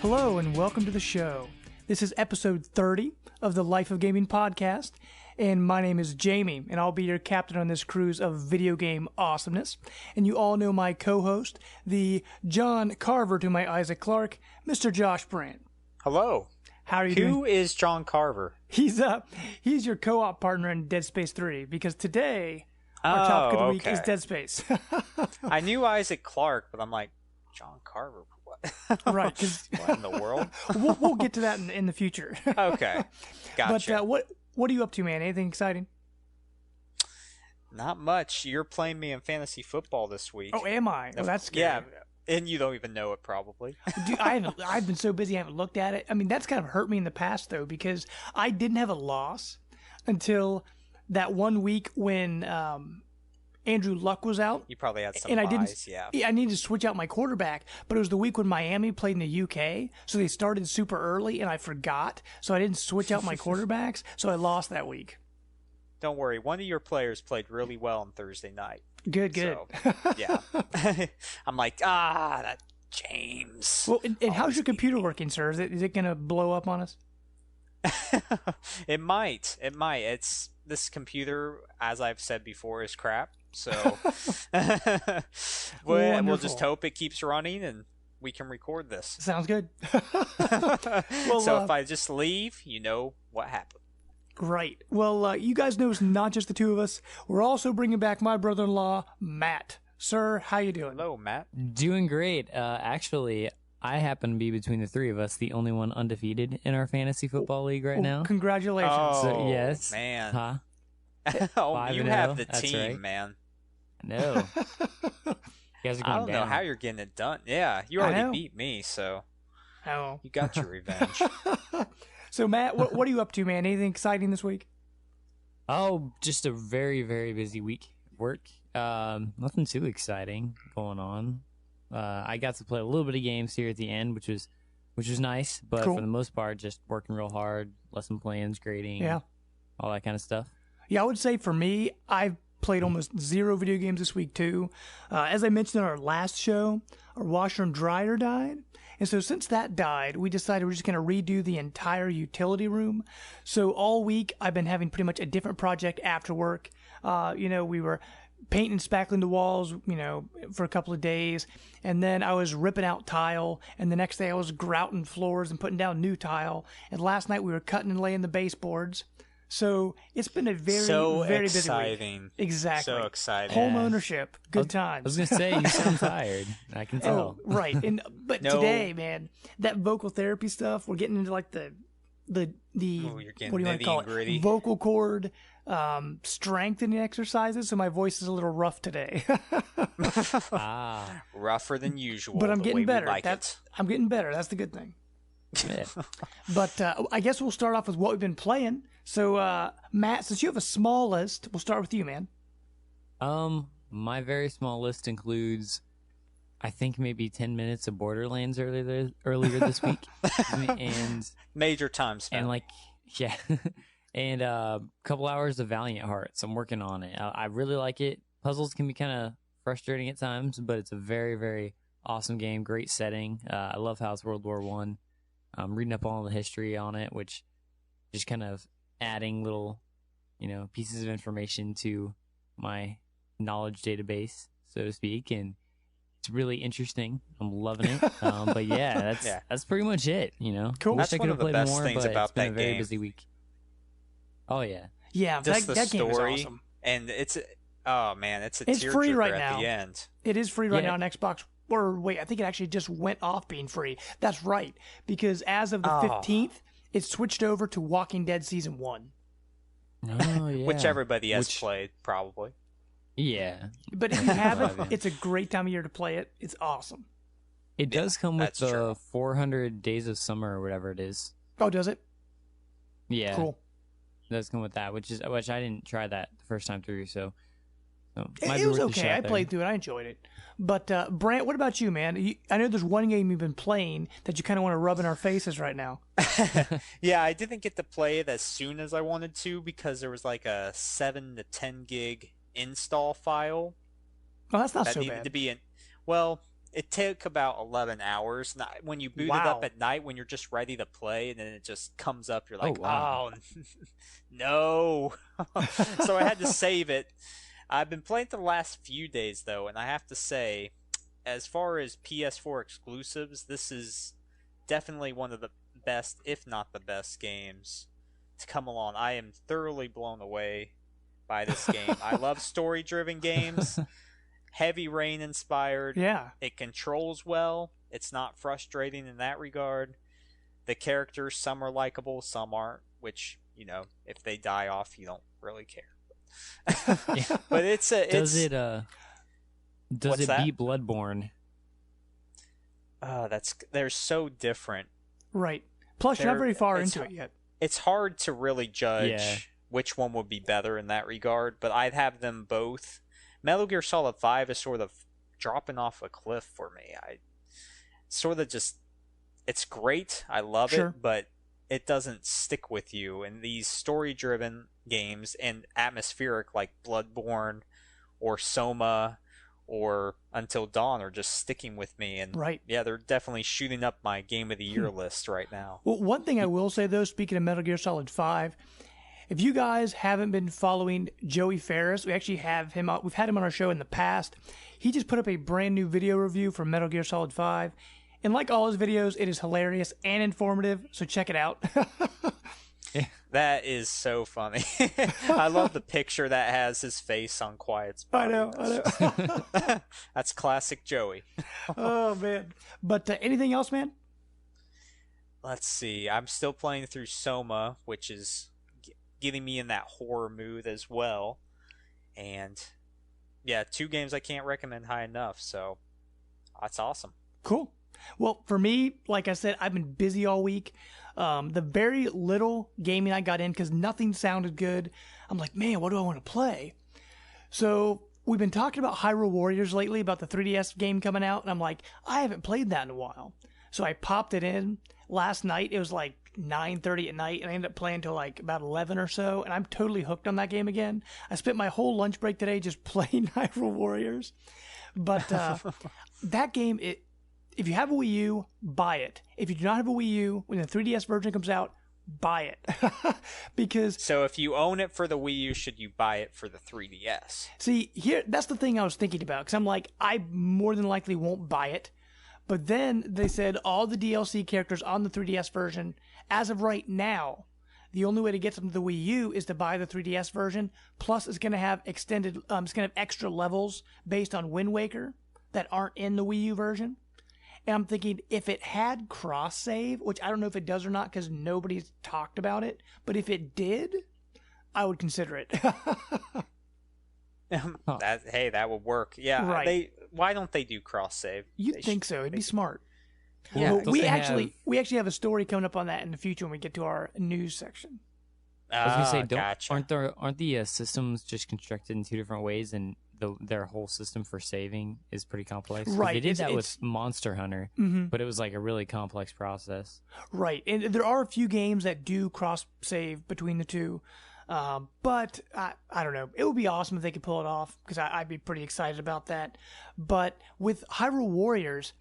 Hello and welcome to the show. This is episode 30 of the Life of Gaming podcast, and my name is Jamie, and I'll be your captain on this cruise of video game awesomeness. And you all know my co-host, the John Carver to my Isaac Clarke, Mr. Josh Brant. Hello. How are you doing? Who is John Carver? He's your co-op partner in Dead Space 3, because today our topic of the week is Dead Space. I knew Isaac Clarke, but I'm like, John Carver? What? Right. What in the world? we'll get to that in the future. Okay. Gotcha. But what are you up to, man? Anything exciting? Not much. You're playing me in fantasy football this week. Oh, am I? Oh, that's scary. Yeah, and you don't even know it probably. Dude, I've been so busy I haven't looked at it. I mean, that's kind of hurt me in the past, though, because I didn't have a loss until that 1 week when Andrew Luck was out. You probably had some and buys, I needed to switch out my quarterback, but it was the week when Miami played in the UK, so they started super early, and I forgot, so I didn't switch out my quarterbacks, so I lost that week. Don't worry, one of your players played really well on Thursday night. Good. So, yeah. I'm like, that James. Well, and how's your computer working, sir? Is it going to blow up on us? It might. It's this computer, as I've said before, is crap. So we'll just hope it keeps running and we can record this. Sounds good. Well, so if I just leave, you know what happened. Right. Well, you guys know it's not just the two of us. We're also bringing back my brother-in-law, Matt. Sir, how you doing? Hello, Matt. Doing great. Actually, I happen to be, between the three of us, the only one undefeated in our fantasy football league right now. Congratulations. Oh, so, yes. Man. Huh? You have the team, right. Man. No. You guys are going I don't know down. how you're getting it done. Yeah, you already beat me, so you got your revenge. So, Matt, what are you up to, man? Anything exciting this week? Oh, just a very, very busy week at work. Nothing too exciting going on. I got to play a little bit of games here at the end, which was nice, but cool. For the most part, just working real hard, lesson plans, grading, all that kind of stuff. Yeah, I would say for me, I've played almost zero video games this week, too. As I mentioned in our last show, our washer and dryer died. And so since that died, we decided we're just going to redo the entire utility room. So all week, I've been having pretty much a different project after work. We were painting and spackling the walls, for a couple of days. And then I was ripping out tile. And the next day I was grouting floors and putting down new tile. And last night we were cutting and laying the baseboards. So it's been a very busy week. Exactly. So exciting. Home ownership. Good times. I was going to say, you sound tired. I can tell. Oh, right. But today, man, that vocal therapy stuff, we're getting into like the you're getting what do you want to call nitty-gritty. it? Vocal cord strengthening exercises. So my voice is a little rough today. Rougher than usual. But I'm getting better. It. I'm getting better. That's the good thing. Yeah. But I guess we'll start off with what we've been playing. So, Matt, since you have a small list, we'll start with you, man. My very small list includes, I think, maybe 10 minutes of Borderlands earlier this week, and major time spent. And and a couple hours of Valiant Hearts. I'm working on it. I really like it. Puzzles can be kind of frustrating at times, but it's a very, very awesome game. Great setting. I love how it's World War I. I'm reading up on all the history on it, which just kind of adding little, pieces of information to my knowledge database, so to speak, and it's really interesting. I'm loving it. But yeah, that's pretty much it. Cool. That's one of the best things about it's been that a very game. busy week. Oh yeah, yeah. Just that the game is story, awesome. and it's a It's free tearjerker right at now. the end. It is free right now on Xbox. Or wait, I think it actually just went off being free. That's right, because as of the 15th, it switched over to Walking Dead Season 1. Oh yeah, Which everybody has played, probably. Yeah, but if you haven't, it's a great time of year to play it. It's awesome. It does come with that's the true. 400 Days of Summer or whatever it is. Oh, does it? Yeah, Cool. it does come with that, which I didn't try that the first time through, so might It be was worth a okay. shot I there. played through it. I enjoyed it. But Brant, what about you, man? I know there's one game you've been playing that you kind of want to rub in our faces right now. Yeah, I didn't get to play it as soon as I wanted to because there was like a 7 to 10 gig install file Oh, that's not that so needed bad. to be in. Well, it took about 11 hours. When you boot it Wow. up at night when you're just ready to play, and then it just comes up, you're like, wow. oh, no. So I had to save it. I've been playing for the last few days, though, and I have to say, as far as PS4 exclusives, this is definitely one of the best, if not the best, games to come along. I am thoroughly blown away by this game. I love story-driven games. Heavy Rain inspired. Yeah. It controls well. It's not frustrating in that regard. The characters, some are likable, some aren't, which, if they die off, you don't really care. But Does it What's that? beat Bloodborne? they're so different. Right. Plus, you're not very far it's- into it yet. It's hard to really judge Yeah. which one would be better in that regard, but I'd have them both. Metal Gear Solid 5 is sort of dropping off a cliff for me. I sort of just, it's great. I love Sure. it, but it doesn't stick with you. And these story-driven games and atmospheric like Bloodborne or Soma or Until Dawn are just sticking with me. And Right. yeah, they're definitely shooting up my Game of the Year list right now. Well, one thing I will say, though, speaking of Metal Gear Solid 5, if you guys haven't been following Joey Ferris, we actually have him. We've had him on our show in the past. He just put up a brand new video review for Metal Gear Solid 5. And like all his videos, it is hilarious and informative, so check it out. That is so funny. I love the picture that has his face on Quiet's I body. know. That's classic Joey. Oh, man. But anything else, man? Let's see. I'm still playing through Soma, which is getting me in that horror mood as well. And yeah, 2 games I can't recommend high enough, so that's awesome. Cool. Well, for me, like I said, I've been busy all week. The very little gaming I got in, because nothing sounded good, I'm like, man, what do I want to play? So we've been talking about Hyrule Warriors lately, about the 3DS game coming out, and I'm like, I haven't played that in a while. So I popped it in last night. It was like 9:30 at night, and I ended up playing till like about 11 or so, and I'm totally hooked on that game again. I spent my whole lunch break today just playing Hyrule Warriors. But that game, if you have a Wii U, buy it. If you do not have a Wii U, when the 3DS version comes out, buy it. Because, So if you own it for the Wii U, should you buy it for the 3DS? see, here, that's the thing I was thinking about. Because I'm like, I more than likely won't buy it. But then they said all the DLC characters on the 3DS version, as of right now, the only way to get them to the Wii U is to buy the 3DS version. Plus, it's going to have it's going to have extra levels based on Wind Waker that aren't in the Wii U version. And I'm thinking if it had cross save, which I don't know if it does or not because nobody's talked about it, but if it did, I would consider it. That would work. Yeah, Right. why don't they do cross save? You'd think so. It'd be smart. Yeah, Well, don't we they actually have a story coming up on that in the future when we get to our news section. I was gonna say, gotcha. aren't the systems just constructed in 2 different ways, and their whole system for saving is pretty complex? 'Cause Right, They did it's- that it's- with Monster Hunter, Mhm. but it was like a really complex process. Right, and there are a few games that do cross save between the two, but I don't know. It would be awesome if they could pull it off because I'd be pretty excited about that. But with Hyrule Warriors,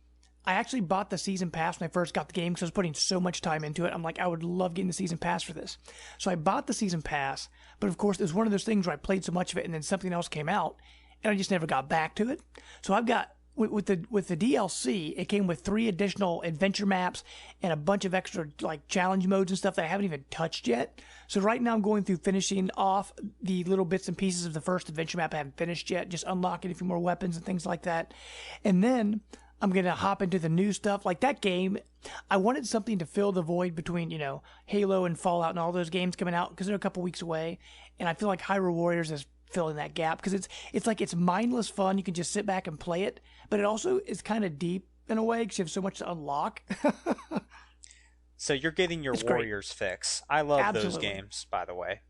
I actually bought the season pass when I first got the game because I was putting so much time into it. I'm like, I would love getting the season pass for this. So I bought the season pass, but of course, it was one of those things where I played so much of it and then something else came out, and I just never got back to it. So I've got with the DLC, it came with 3 additional adventure maps and a bunch of extra like challenge modes and stuff that I haven't even touched yet. So right now I'm going through finishing off the little bits and pieces of the first adventure map I haven't finished yet, just unlocking a few more weapons and things like that. And then I'm going to hop into the new stuff. Like that game, I wanted something to fill the void between, Halo and Fallout and all those games coming out because they're a couple weeks away. And I feel like Hyrule Warriors is filling that gap because it's mindless fun. You can just sit back and play it, but it also is kind of deep in a way because you have so much to unlock. So you're getting your It's great. Warriors fix. I love those Absolutely. games, by the way.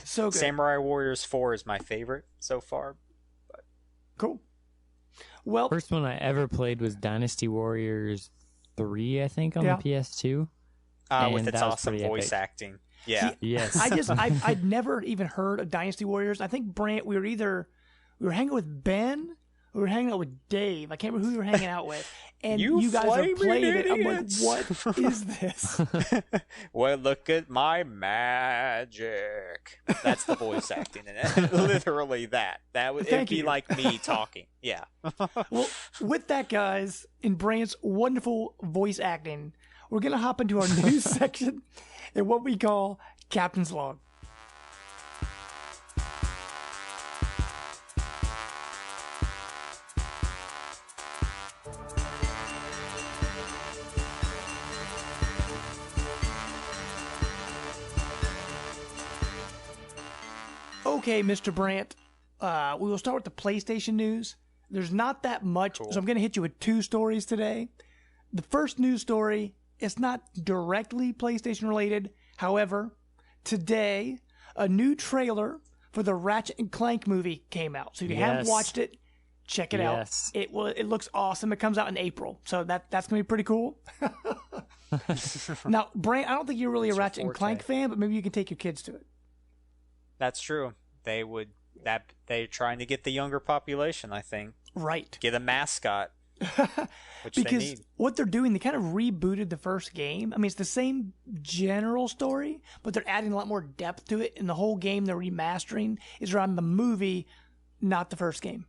So good. Samurai Warriors 4 is my favorite so far. Cool. Well, First one I ever played was Dynasty Warriors 3, I think, on Yeah. the PS2. With And its that was awesome pretty voice epic. acting. Yeah. Yes. I'd never even heard of Dynasty Warriors. I think Brant, we were hanging with Ben, or we were hanging out with Dave. I can't remember who we were hanging out with. And You you guys are flaming playing it. I'm like, idiots. what is this? Well, look at my magic. That's the voice acting in it. Literally that. It'd Thank be you. like me talking. Yeah. Well, with that, guys, in Brant's wonderful voice acting, we're going to hop into our news section and what we call Captain's Log. Okay, Mr. Brant, we will start with the PlayStation news. There's not that much, Cool. so I'm going to hit you with two stories today. The first news story, it's not directly PlayStation related. However, today, a new trailer for the Ratchet and Clank movie came out. So if you haven't Yes. watched it, check it out. Yes. It looks awesome. It comes out in April, so that's going to be pretty cool. Now, Brant, I don't think you're really a It's your Ratchet and forte. Clank fan, but maybe you can take your kids to it. That's true. They're trying to get the younger population, I think. Right. Get a mascot, which they Because need. what they're doing, they kind of rebooted the first game. I mean, it's the same general story, but they're adding a lot more depth to it. And the whole game they're remastering is around the movie, not the first game.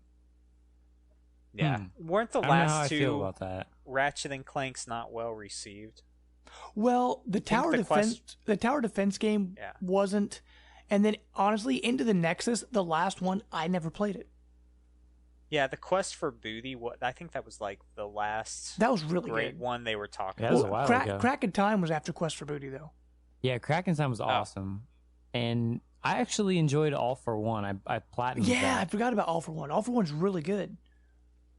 Yeah. Weren't the I don't know how last I feel two about that. Ratchet and Clanks not well received? Well, the tower the defense game Yeah. wasn't. And then honestly, into the Nexus, the last one, I never played it. Yeah, the quest for booty. I think that was like the last That was really great good. one they were talking That was a about. while ago. Crack of Time was after Quest for Booty, though. Yeah, Kraken's Time was awesome. And I actually enjoyed All for One. I platinumed Yeah, I that. forgot about All for One. All for One's really good.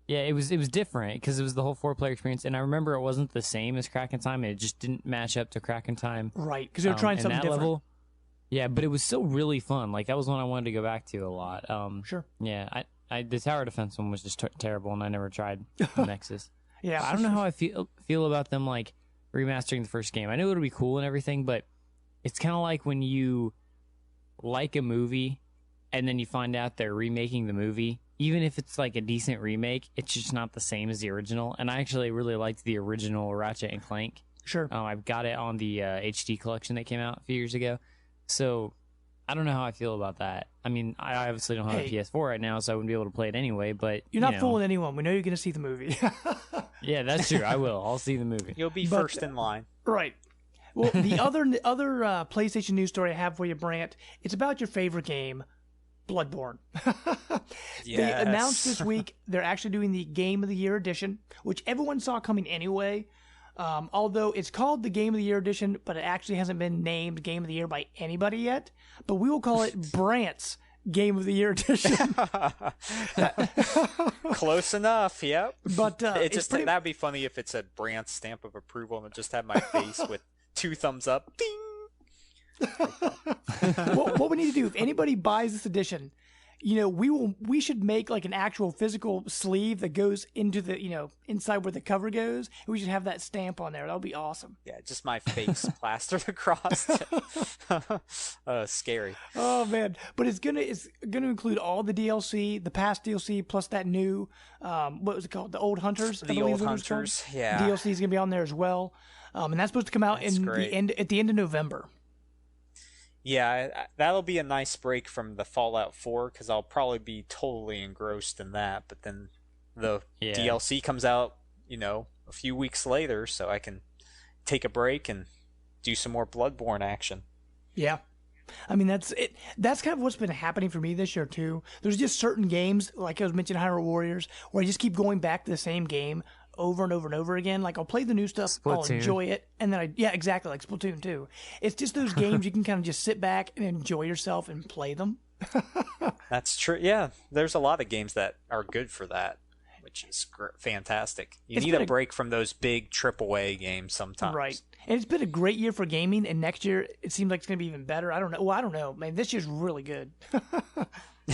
Yeah, it was different because it was the whole 4-player experience. And I remember it wasn't the same as Kraken Time. It just didn't match up to Kraken Time. Right, because they were trying and something that different. level. Yeah, but it was still really fun. Like, that was one I wanted to go back to a lot. Sure. Yeah, the tower defense one was just terrible, and I never tried the Nexus. Yeah. I don't know how I feel about them, like, remastering the first game. I knew it would be cool and everything, but it's kind of like when you like a movie and then you find out they're remaking the movie. Even if it's like a decent remake, it's just not the same as the original. And I actually really liked the original Ratchet and Clank. Sure. I've got it on the HD collection that came out a few years ago. So I don't know how I feel about that. I mean, I obviously don't have Hey. a PS4 right now, so I wouldn't be able to play it anyway. But You're not you know, fooling anyone. We know you're going to see the movie. Yeah, that's true. I will. I'll see the movie. You'll be But- first in line. Right. Well, the other PlayStation news story I have for you, Brant, it's about your favorite game, Bloodborne. They announced this week they're actually doing the Game of the Year edition, which everyone saw coming anyway. Although it's called the Game of the Year edition, but it actually hasn't been named Game of the Year by anybody yet. But we will call it Brant's Game of the Year edition. Close enough. Yep. But it's pretty, that'd be funny if it's a Brant stamp of approval and it just had my face with 2 thumbs up. Ding. what we need to do, if anybody buys this edition, we should make like an actual physical sleeve that goes into the, inside where the cover goes. And we should have that stamp on there. That would be awesome. Yeah, just my face plastered across. Scary. Oh man. But it's gonna include all the DLC, the past DLC, plus that new what was it called? The Old Hunters. I The believe Old is what it's called. Hunters. Yeah. DLC is gonna be on there as well. And that's supposed to come out That's at great. the end of November. Yeah, that'll be a nice break from the Fallout 4 because I'll probably be totally engrossed in that. But then the Yeah. DLC comes out, a few weeks later, so I can take a break and do some more Bloodborne action. Yeah. I mean, that's it. That's kind of what's been happening for me this year, too. There's just certain games, like I was mentioning Hyrule Warriors, where I just keep going back to the same game over and over and over again. Like, I'll play the new stuff, I'll Splatoon. enjoy it, and then yeah, exactly, like Splatoon, too. It's just those games you can kind of just sit back and enjoy yourself and play them. That's true. Yeah, there's a lot of games that are good for that. which is fantastic. You It's need been a break from those big AAA games sometimes. Right. And it's been a great year for gaming, and next year it seems like it's going to be even better. I don't know. Well, I don't know. Man, this year's really good.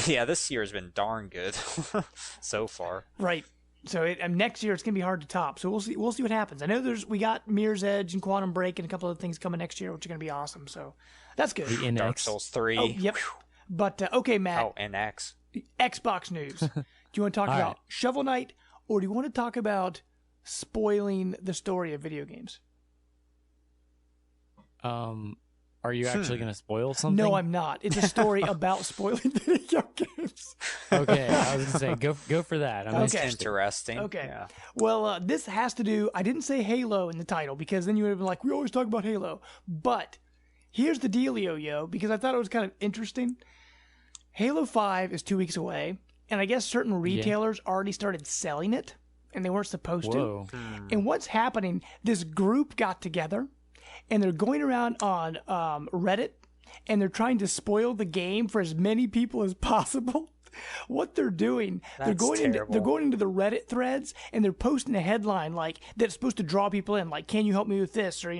Yeah, this year's been darn good so far. Right. So next year it's going to be hard to top. So we'll see. We'll see what happens. I know we got Mirror's Edge and Quantum Break and a couple of things coming next year, which are going to be awesome. So that's good. The Dark Souls 3. Oh, yep. But okay, Matt. Oh, and X. Xbox news. Do you want to talk All about right. Shovel Knight, or do you want to talk about spoiling the story of video games? Are you actually going to spoil something? No, I'm not. It's a story about spoiling video games. Okay, I was going to say, go for that. I'm Okay. interested. Interesting. Okay. Yeah. Well, this has to do. I didn't say Halo in the title because then you would have been like, we always talk about Halo. But here's the dealio, yo, because I thought it was kind of interesting. Halo 5 is 2 weeks away, and I guess certain retailers already started selling it, and they weren't supposed Whoa. to. And what's happening, this group got together, and they're going around on Reddit, and they're trying to spoil the game for as many people as possible. What they're doing, they're going into the Reddit threads, and they're posting a headline like that's supposed to draw people in, like, can you help me with this? Or,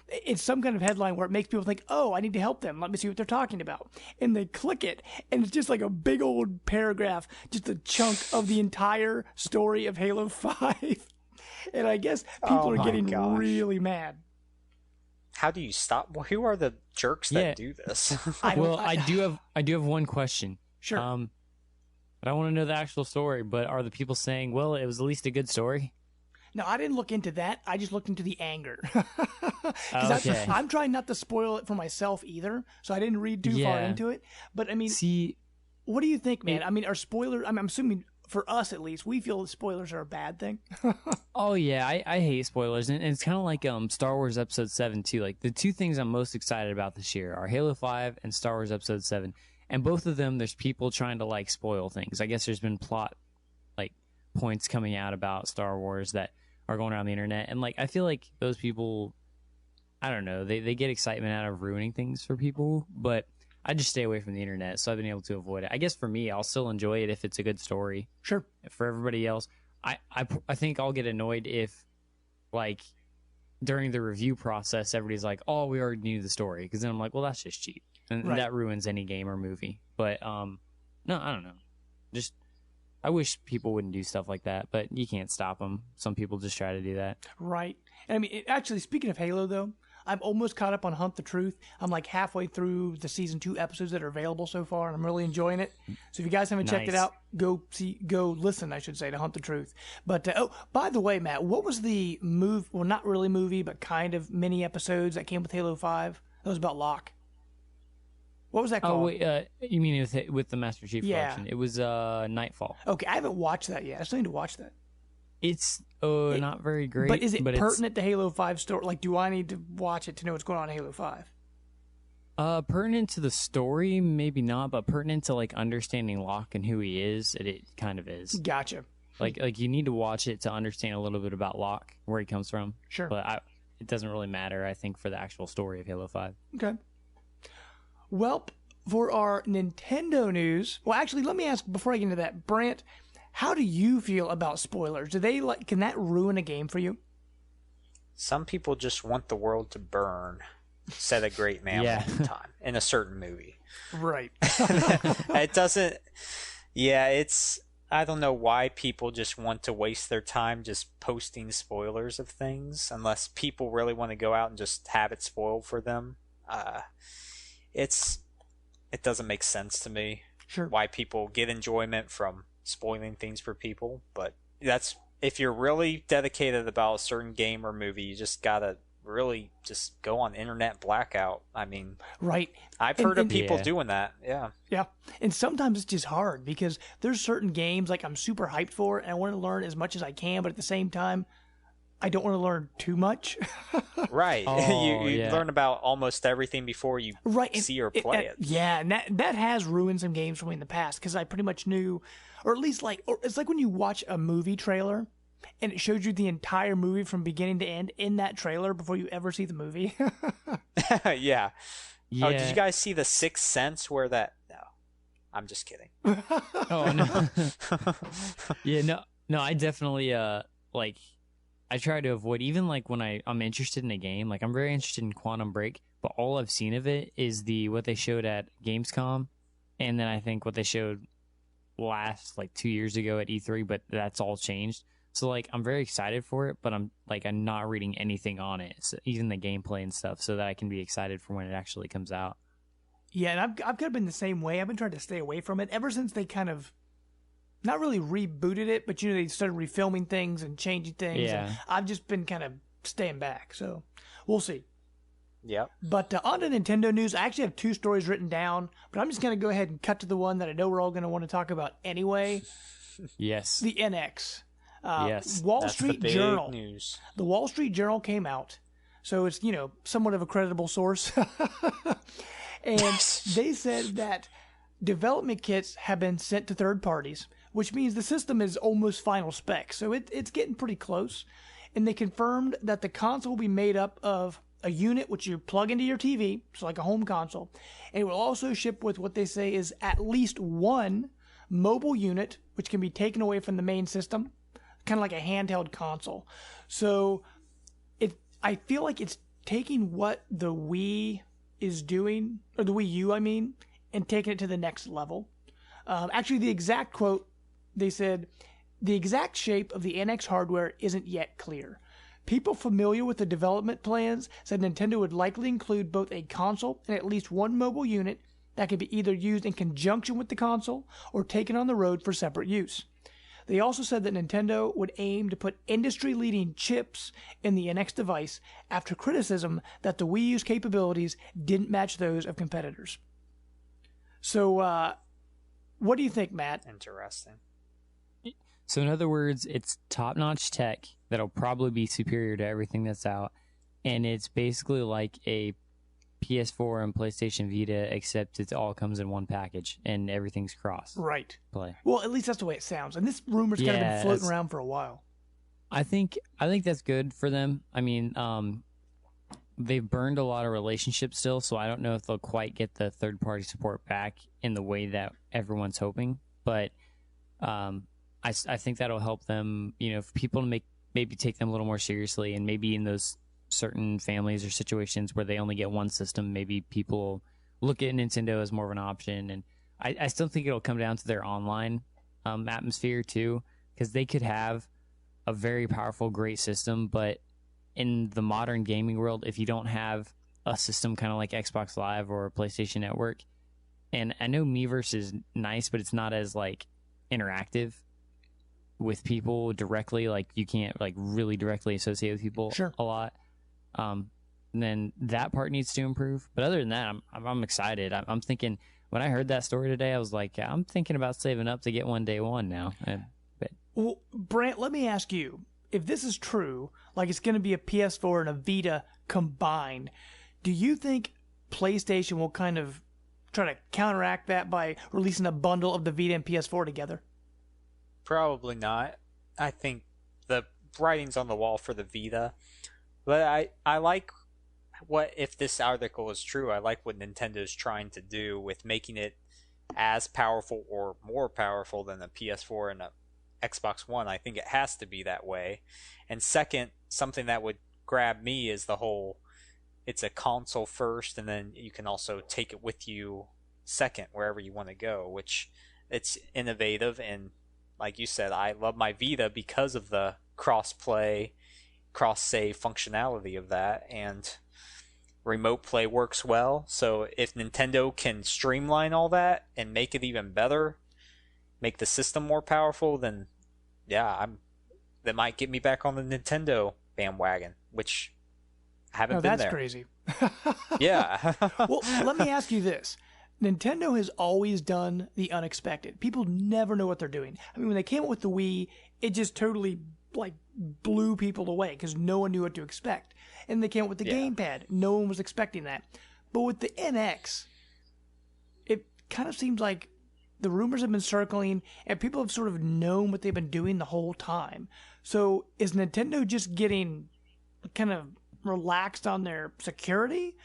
it's some kind of headline where it makes people think, oh, I need to help them. Let me see what they're talking about. And they click it, and it's just like a big old paragraph, just a chunk of the entire story of Halo 5. And I guess people are getting really mad. How do you stop? Well, who are the jerks that do this? I do have one question. Sure. I don't want to know the actual story, but are the people saying, well, it was at least a good story? No, I didn't look into that. I just looked into the anger. Okay. I'm trying not to spoil it for myself either, so I didn't read too far into it. But, I mean, what do you think, man? I mean, are spoilers... I'm assuming, for us at least, we feel that spoilers are a bad thing. Oh, yeah, I hate spoilers. And it's kind of like Star Wars Episode 7, too. Like, the two things I'm most excited about this year are Halo 5 and Star Wars Episode 7. And both of them, there's people trying to, like, spoil things. I guess there's been plot, like, points coming out about Star Wars that are going around the internet. And, like, I feel like those people, I don't know, they get excitement out of ruining things for people. But I just stay away from the internet, so I've been able to avoid it. I guess for me, I'll still enjoy it if it's a good story. Sure. For everybody else, I think I'll get annoyed if, like, during the review process, everybody's like, oh, we already knew the story. Because then I'm like, well, that's just cheap. And that ruins any game or movie. But, no, I don't know. Just, I wish people wouldn't do stuff like that, but you can't stop them. Some people just try to do that. Right. And I mean, actually, speaking of Halo, though, I'm almost caught up on Hunt the Truth. I'm like halfway through the season 2 episodes that are available so far, and I'm really enjoying it. So if you guys haven't checked it out, go listen, I should say, to Hunt the Truth. But, by the way, Matt, what was the well, not really movie, but kind of mini episodes that came with Halo 5? That was about Locke. What was that called? Oh, wait, you mean with the Master Chief Collection? It was Nightfall. Okay, I haven't watched that yet. I still need to watch that. It's not very great. But is it pertinent to Halo 5 story? Like, do I need to watch it to know what's going on in Halo 5? Pertinent to the story, maybe not, but pertinent to, like, understanding Locke and who he is, it kind of is. Gotcha. Like you need to watch it to understand a little bit about Locke, where he comes from. Sure. But it doesn't really matter, I think, for the actual story of Halo 5. Okay. Well, for our Nintendo news, well, actually, let me ask before I get into that, Brant, how do you feel about spoilers? Can that ruin a game for you? Some people just want the world to burn, said a great man one time in a certain movie. Right. It doesn't. Yeah, I don't know why people just want to waste their time just posting spoilers of things, unless people really want to go out and just have it spoiled for them. It doesn't make sense to me. Sure. Why people get enjoyment from spoiling things for people, but if you're really dedicated about a certain game or movie, you just gotta really just go on internet blackout. I mean, right. I've heard of people doing that. Yeah. Yeah. And sometimes it's just hard because there's certain games like I'm super hyped for and I want to learn as much as I can, but at the same time, I don't want to learn too much. Right. Oh, you learn about almost everything before you see or play it. Yeah, and that has ruined some games for me in the past because I pretty much knew, or at least it's like when you watch a movie trailer and it shows you the entire movie from beginning to end in that trailer before you ever see the movie. Yeah. Oh, did you guys see The Sixth Sense where that... No, I'm just kidding. Oh, no. Yeah, no. No, I definitely like I try to avoid, even like when I'm interested in a game, like I'm very interested in Quantum Break, but all I've seen of it is what they showed at Gamescom, and then I think what they showed last like 2 years ago at E3, but that's all changed. So like I'm very excited for it, but I'm not reading anything on it, so even the gameplay and stuff, so that I can be excited for when it actually comes out. Yeah, and I've kind of been the same way. I've been trying to stay away from it ever since they kind of not really rebooted it, but they started refilming things and changing things. Yeah. And I've just been kind of staying back. So we'll see. Yep. But on to Nintendo news, I actually have 2 stories written down, but I'm just going to go ahead and cut to the one that I know we're all going to want to talk about anyway. Yes. The NX. Yes. Wall Street the big Journal. News. The Wall Street Journal came out, so it's somewhat of a credible source, and they said that development kits have been sent to third parties, which means the system is almost final spec, so it's getting pretty close. And they confirmed that the console will be made up of a unit which you plug into your TV, so like a home console, and it will also ship with what they say is at least one mobile unit, which can be taken away from the main system, kind of like a handheld console. So I feel like it's taking what the Wii is doing, or the Wii U, I mean, and taking it to the next level. Actually, the exact quote, they said, the exact shape of the NX hardware isn't yet clear. People familiar with the development plans said Nintendo would likely include both a console and at least one mobile unit that could be either used in conjunction with the console or taken on the road for separate use. They also said that Nintendo would aim to put industry-leading chips in the NX device after criticism that the Wii U's capabilities didn't match those of competitors. So, what do you think, Matt? Interesting. So in other words, it's top-notch tech that'll probably be superior to everything that's out, and it's basically like a PS4 and PlayStation Vita, except it all comes in one package and everything's cross. Right. Play. Well, at least that's the way it sounds. And this rumor's kind of been floating around for a while. I think that's good for them. I mean, they've burned a lot of relationships still, so I don't know if they'll quite get the third-party support back in the way that everyone's hoping. But I think that'll help them, for people to maybe take them a little more seriously, and maybe in those certain families or situations where they only get one system, maybe people look at Nintendo as more of an option. And I still think it'll come down to their online atmosphere too, because they could have a very powerful, great system, but in the modern gaming world, if you don't have a system kind of like Xbox Live or PlayStation Network, and I know Miiverse is nice, but it's not as like interactive with people directly. Like you can't like really directly associate with people a lot. Then that part needs to improve. But other than that, I'm excited. I'm thinking, when I heard that story today, I was like, I'm thinking about saving up to get one day one now. Well, Brant, let me ask you, if this is true, like it's going to be a PS4 and a Vita combined, do you think PlayStation will kind of try to counteract that by releasing a bundle of the Vita and PS4 together? Probably not. I think the writing's on the wall for the Vita. But I like if this article is true, I like what Nintendo's trying to do with making it as powerful or more powerful than a PS4 and a Xbox One. I think it has to be that way. And second, something that would grab me is the whole, it's a console first, and then you can also take it with you second wherever you want to go, which it's innovative. And like you said, I love my Vita because of the cross-play, cross-save functionality of that, and remote play works well. So if Nintendo can streamline all that and make it even better, make the system more powerful, then yeah, that might get me back on the Nintendo bandwagon, which I haven't been there. That's crazy. Yeah. Well, let me ask you this. Nintendo has always done the unexpected. People never know what they're doing. I mean, when they came up with the Wii, it just totally blew people away because no one knew what to expect. And they came up with the gamepad. No one was expecting that. But with the NX, it kind of seems like the rumors have been circling and people have sort of known what they've been doing the whole time. So is Nintendo just getting kind of relaxed on their security,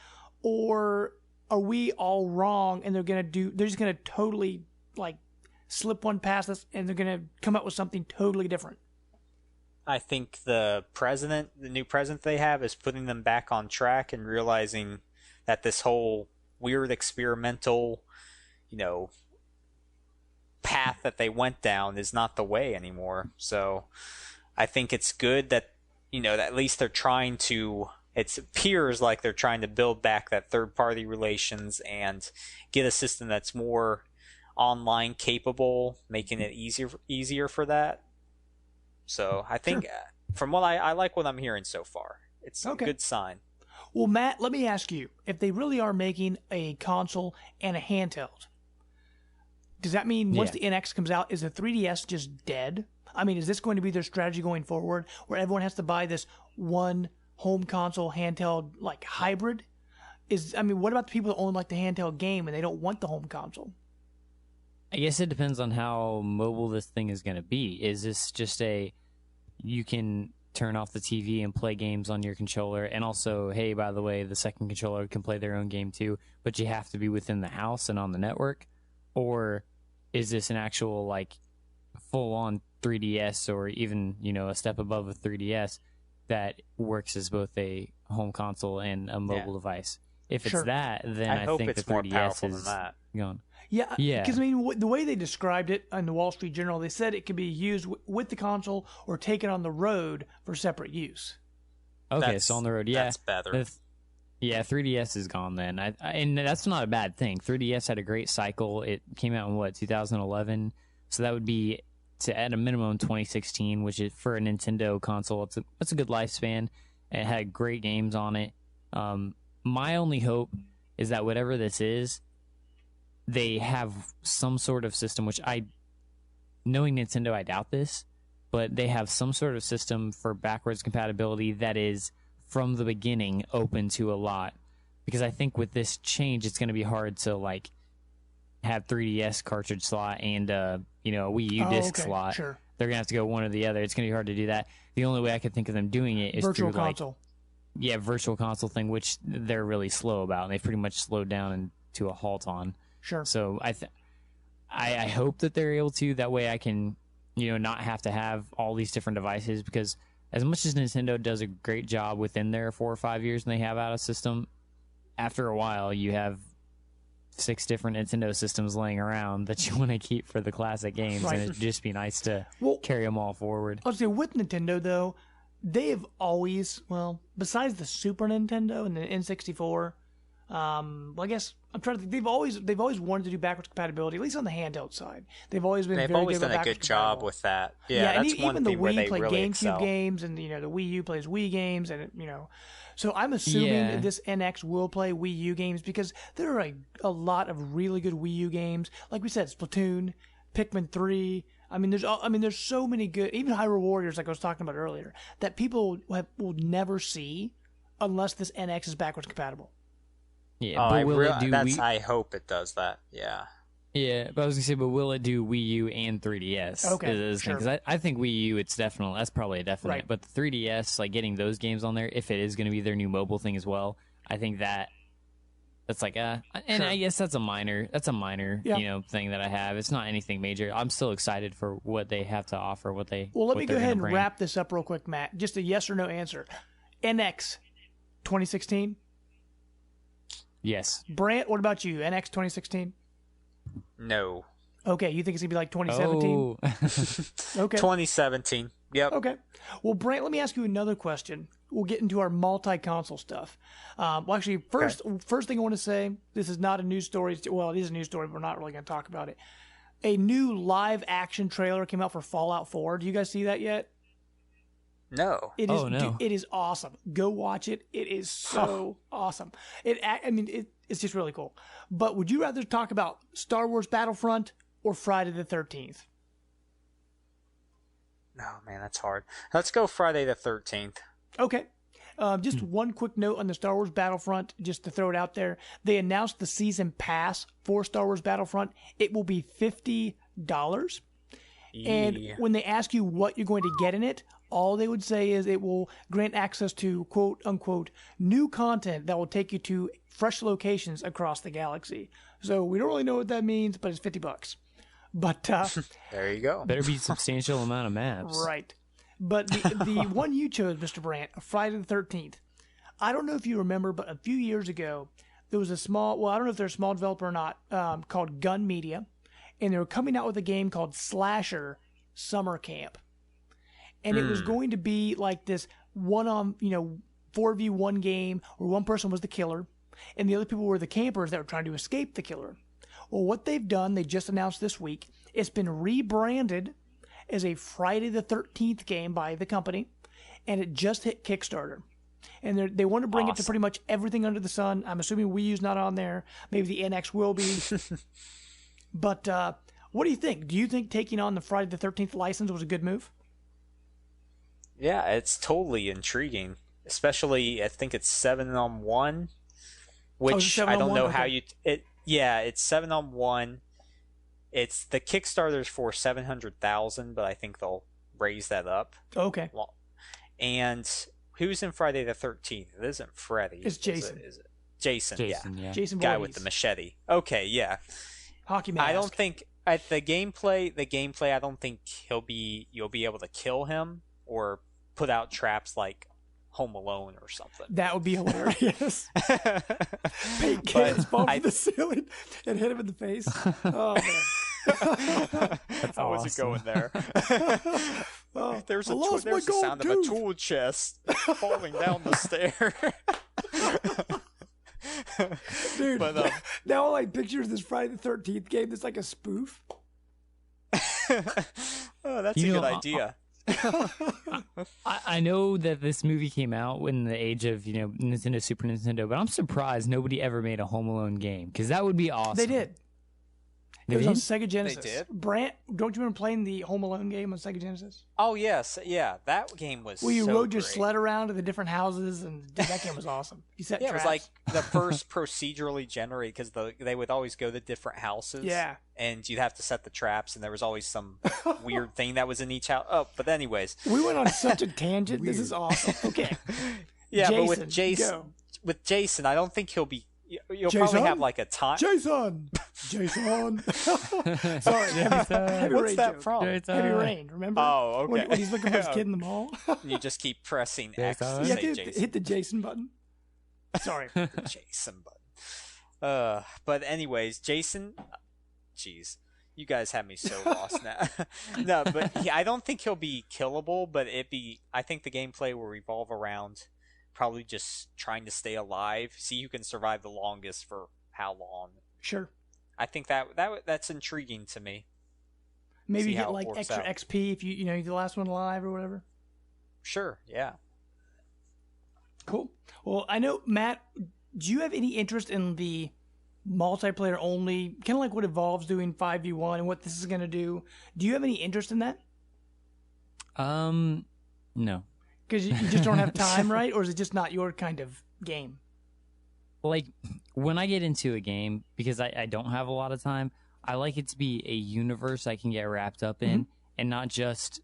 or are we all wrong and they're just going to totally slip one past us, and they're going to come up with something totally different. I think the new president they have, is putting them back on track and realizing that this whole weird experimental, path that they went down is not the way anymore. So I think it's good that, that at least they're trying to, it appears like they're trying to build back that third-party relations and get a system that's more online capable, making it easier for that. So I think from what I like what I'm hearing so far. It's a good sign. Well, Matt, let me ask you, if they really are making a console and a handheld, does that mean once the NX comes out, is the 3DS just dead? I mean, is this going to be their strategy going forward, where everyone has to buy this one home console handheld like hybrid? What about the people that own like the handheld game and they don't want the home console? I guess it depends on how mobile this thing is going to be. Is this just you can turn off the TV and play games on your controller, and also, hey, by the way, the second controller can play their own game too, but you have to be within the house and on the network? Or is this an actual like full-on 3DS, or even, a step above a 3DS that works as both a home console and a mobile device? If it's that, then I think the 3DS is gone. Yeah, because the way they described it in the Wall Street Journal, they said it could be used with the console or taken on the road for separate use. Okay, so on the road, that's better. 3DS is gone then, and that's not a bad thing. 3DS had a great cycle. It came out in 2011, so that would be at a minimum 2016, which is for a Nintendo console. It's a good lifespan. It had great games on it. My only hope is that whatever this is, they have some sort of system, which knowing Nintendo, I doubt this, but they have some sort of system for backwards compatibility that is from the beginning open to a lot. Because I think with this change, it's going to be hard to like have 3DS cartridge slot and a Wii U disc slot. Sure. They're going to have to go one or the other. It's going to be hard to do that. The only way I could think of them doing it is virtual through console. Virtual console thing, which they're really slow about, and they've pretty much slowed down to a halt on. Sure. So I hope that they're able to. That way I can, not have to have all these different devices, because as much as Nintendo does a great job within their 4 or 5 years when they have out a system, after a while you have 6 different Nintendo systems laying around that you want to keep for the classic games, and it'd just be nice to carry them all forward. I'll say with Nintendo, though, they have always, besides the Super Nintendo and the N64, I guess I'm trying to think. They've always wanted to do backwards compatibility, at least on the handheld side. They've always been. They've always done a good job with that. Yeah, that's and one even thing the where Wii they play really GameCube excel. games, and the Wii U plays Wii games, and So I'm assuming that this NX will play Wii U games, because there are a lot of really good Wii U games. Like we said, Splatoon, Pikmin 3. There's so many good, even Hyrule Warriors, like I was talking about earlier, that people will never see unless this NX is backwards compatible. Yeah, but I hope it does that. Yeah. Yeah, but I was gonna say, but will it do Wii U and 3DS? Okay, sure. Because I think Wii U, that's probably a definite. Right. But the 3DS, like getting those games on there, if it is gonna be their new mobile thing as well, I think that's like and I guess that's a minor thing that I have. It's not anything major. I'm still excited for what they have to offer. Let me go ahead and wrap this up real quick, Matt. Just a yes or no answer. NX 2016. Yes. Brant, what about you? NX 2016? No. Okay, you think it's going to be like 2017? Oh. Okay. 2017. Yep. Okay. Well, Brant, let me ask you another question. We'll get into our multi-console stuff. First thing I want to say, this is not a news story. Well, it is a news story, but we're not really going to talk about it. A new live-action trailer came out for Fallout 4. Do you guys see that yet? No. It is. No. Dude, it is awesome. Go watch it. It is so awesome. It's just really cool. But would you rather talk about Star Wars Battlefront or Friday the 13th? Oh, man, that's hard. Let's go Friday the 13th. Okay. Just one quick note on the Star Wars Battlefront, just to throw it out there. They announced the season pass for Star Wars Battlefront. It will be $50. And when they ask you what you're going to get in it, all they would say is it will grant access to, quote unquote, new content that will take you to fresh locations across the galaxy. So we don't really know what that means, but it's $50. But There you go. Better be a substantial amount of maps. right. But the one you chose, Mr. Brant, Friday the 13th. I don't know if you remember, but a few years ago, there was a small, well, I don't know if they're a small developer or not, called Gun Media. And they were coming out with a game called Slasher Summer Camp. And it was going to be like this 4v1 game where one person was the killer and the other people were the campers that were trying to escape the killer. Well, what they've done, they just announced this week, it's been rebranded as a Friday the 13th game by the company, and it just hit Kickstarter. And they want to bring it to pretty much everything under the sun. I'm assuming Wii U's not on there. Maybe the NX will be. But what do you think? Do you think taking on the Friday the 13th license was a good move? Yeah, it's totally intriguing. Especially, I think it's 7-on-1, which I don't know how you... it's 7-on-1. It's the Kickstarter's for 700,000, but I think they'll raise that up. Okay. Well, and who's in Friday the 13th? It isn't Freddy. It's Jason. Is it? Jason, yeah. Jason Guy Voorhees. with the machete. Okay, yeah. Hockey mask. I don't think at the gameplay, I don't think you'll be able to kill him or put out traps like Home Alone or something. That would be hilarious. Paint cans fall from the ceiling and hit him in the face. Oh, man. That's I awesome. wasn't going there. There's a sound of a tool chest falling down the stair. Dude, but, now all I picture is this Friday the 13th game that's like a spoof. Oh, that's a good idea. I know that this movie came out in the age of Nintendo, Super Nintendo, but I'm surprised nobody ever made a Home Alone game because that would be awesome. They did. They It was on did? Sega Genesis. They did? Brant, don't you remember playing the Home Alone game on Sega Genesis? Oh yes, yeah, that game was. Well, you so rode your great. sled around to the different houses, and dude, that game was awesome. You set Yeah, traps. it was like the first procedurally generated because they would always go to different houses. Yeah. And you'd have to set the traps, and there was always some weird thing that was in each house. Oh, but anyways. We went on such a tangent. This is awesome. Okay. Yeah, Jason, but with Jason, I don't think he'll be. You'll Jason? probably have like a time. Jason! Sorry. Heavy What's Rain that joke. from? Heavy Rain, remember? Oh, okay. When he's looking for his kid in the mall? You just keep pressing X Jason. to Yeah, say dude, Jason. hit the Jason button. Sorry. Jason button. But anyways, Jason. Jeez, you guys have me so lost now. No, but I don't think he'll be killable. But I think the gameplay will revolve around probably just trying to stay alive, see who can survive the longest for how long. Sure. I think that's intriguing to me. Maybe See you how get it like works extra out. XP if you're the last one alive or whatever. Sure, yeah. Cool. Well, I know, Matt, do you have any interest in the multiplayer only, kind of like what Evolve's doing 5v1 and what this is going to do? Do you have any interest in that? No. Because you just don't have time, right? Or is it just not your kind of game? Like, when I get into a game, because I don't have a lot of time, I like it to be a universe I can get wrapped up in and not just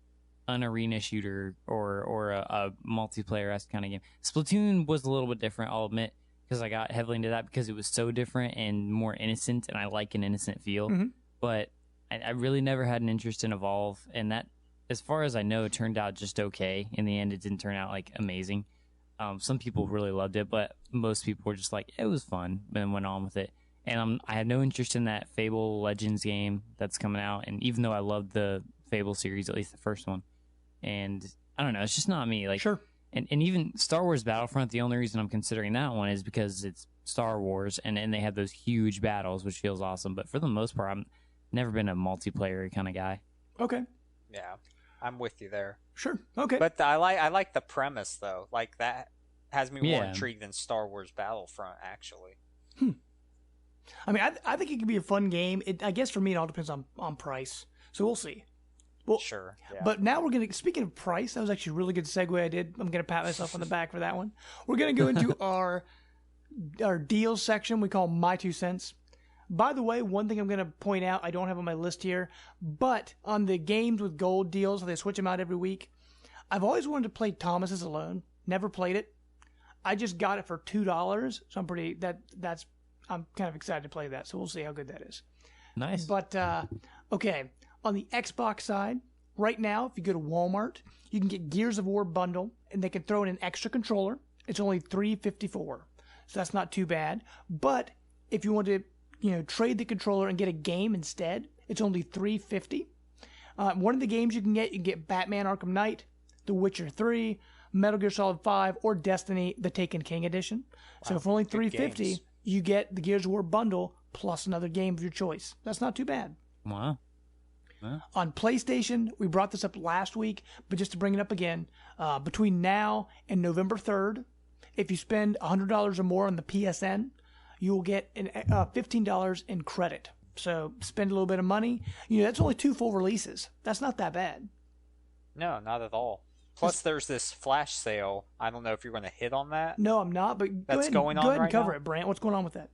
an arena shooter or a multiplayer-esque kind of game. Splatoon was a little bit different, I'll admit, because I got heavily into that because it was so different and more innocent, and I like an innocent feel. But I really never had an interest in Evolve, and that, as far as I know, turned out just okay. In the end, it didn't turn out like amazing. Some people really loved it, but most people were just like, it was fun, and went on with it. And I have no interest in that Fable Legends game that's coming out. And even though I loved the Fable series, at least the first one, and I don't know, it's just not me. Like, Sure. And even Star Wars Battlefront, the only reason I'm considering that one is because it's Star Wars, and they have those huge battles, which feels awesome. But for the most part, I've never been a multiplayer kind of guy. Okay. Yeah, I'm with you there. Sure. Okay. But I like the premise though. Like that has me more Yeah. intrigued than Star Wars Battlefront actually. I mean, I think it could be a fun game. I guess for me, it all depends on price. So we'll see. Well, Sure. Yeah. But now we're going to, speaking of price, that was actually a really good segue I did. I'm going to pat myself on the back for that one. We're going to go into our deals section we call My Two Cents. By the way, one thing I'm going to point out, I don't have on my list here, but on the games with gold deals, they switch them out every week. I've always wanted to play Thomas's Alone. Never played it. I just got it for $2, so I'm kind of excited to play that. So we'll see how good that is. Nice. But Okay, on the Xbox side, right now, if you go to Walmart, you can get Gears of War bundle, and they can throw in an extra controller. It's only $354, so that's not too bad. But if you want to, trade the controller and get a game instead, it's only $350. One of the games you can get Batman Arkham Knight, The Witcher 3, Metal Gear Solid 5, or Destiny, the Taken King edition. So for only $350, you get the Gears of War bundle plus another game of your choice. That's not too bad. Wow. On PlayStation, we brought this up last week, but just to bring it up again, between now and November 3rd, if you spend $100 or more on the PSN, you will get $15 in credit. So spend a little bit of money. That's only 2 full releases. That's not that bad. No, not at all. Plus, there's this flash sale. I don't know if you're going to hit on that. No, I'm not, but go ahead and cover it, Brant. What's going on with that?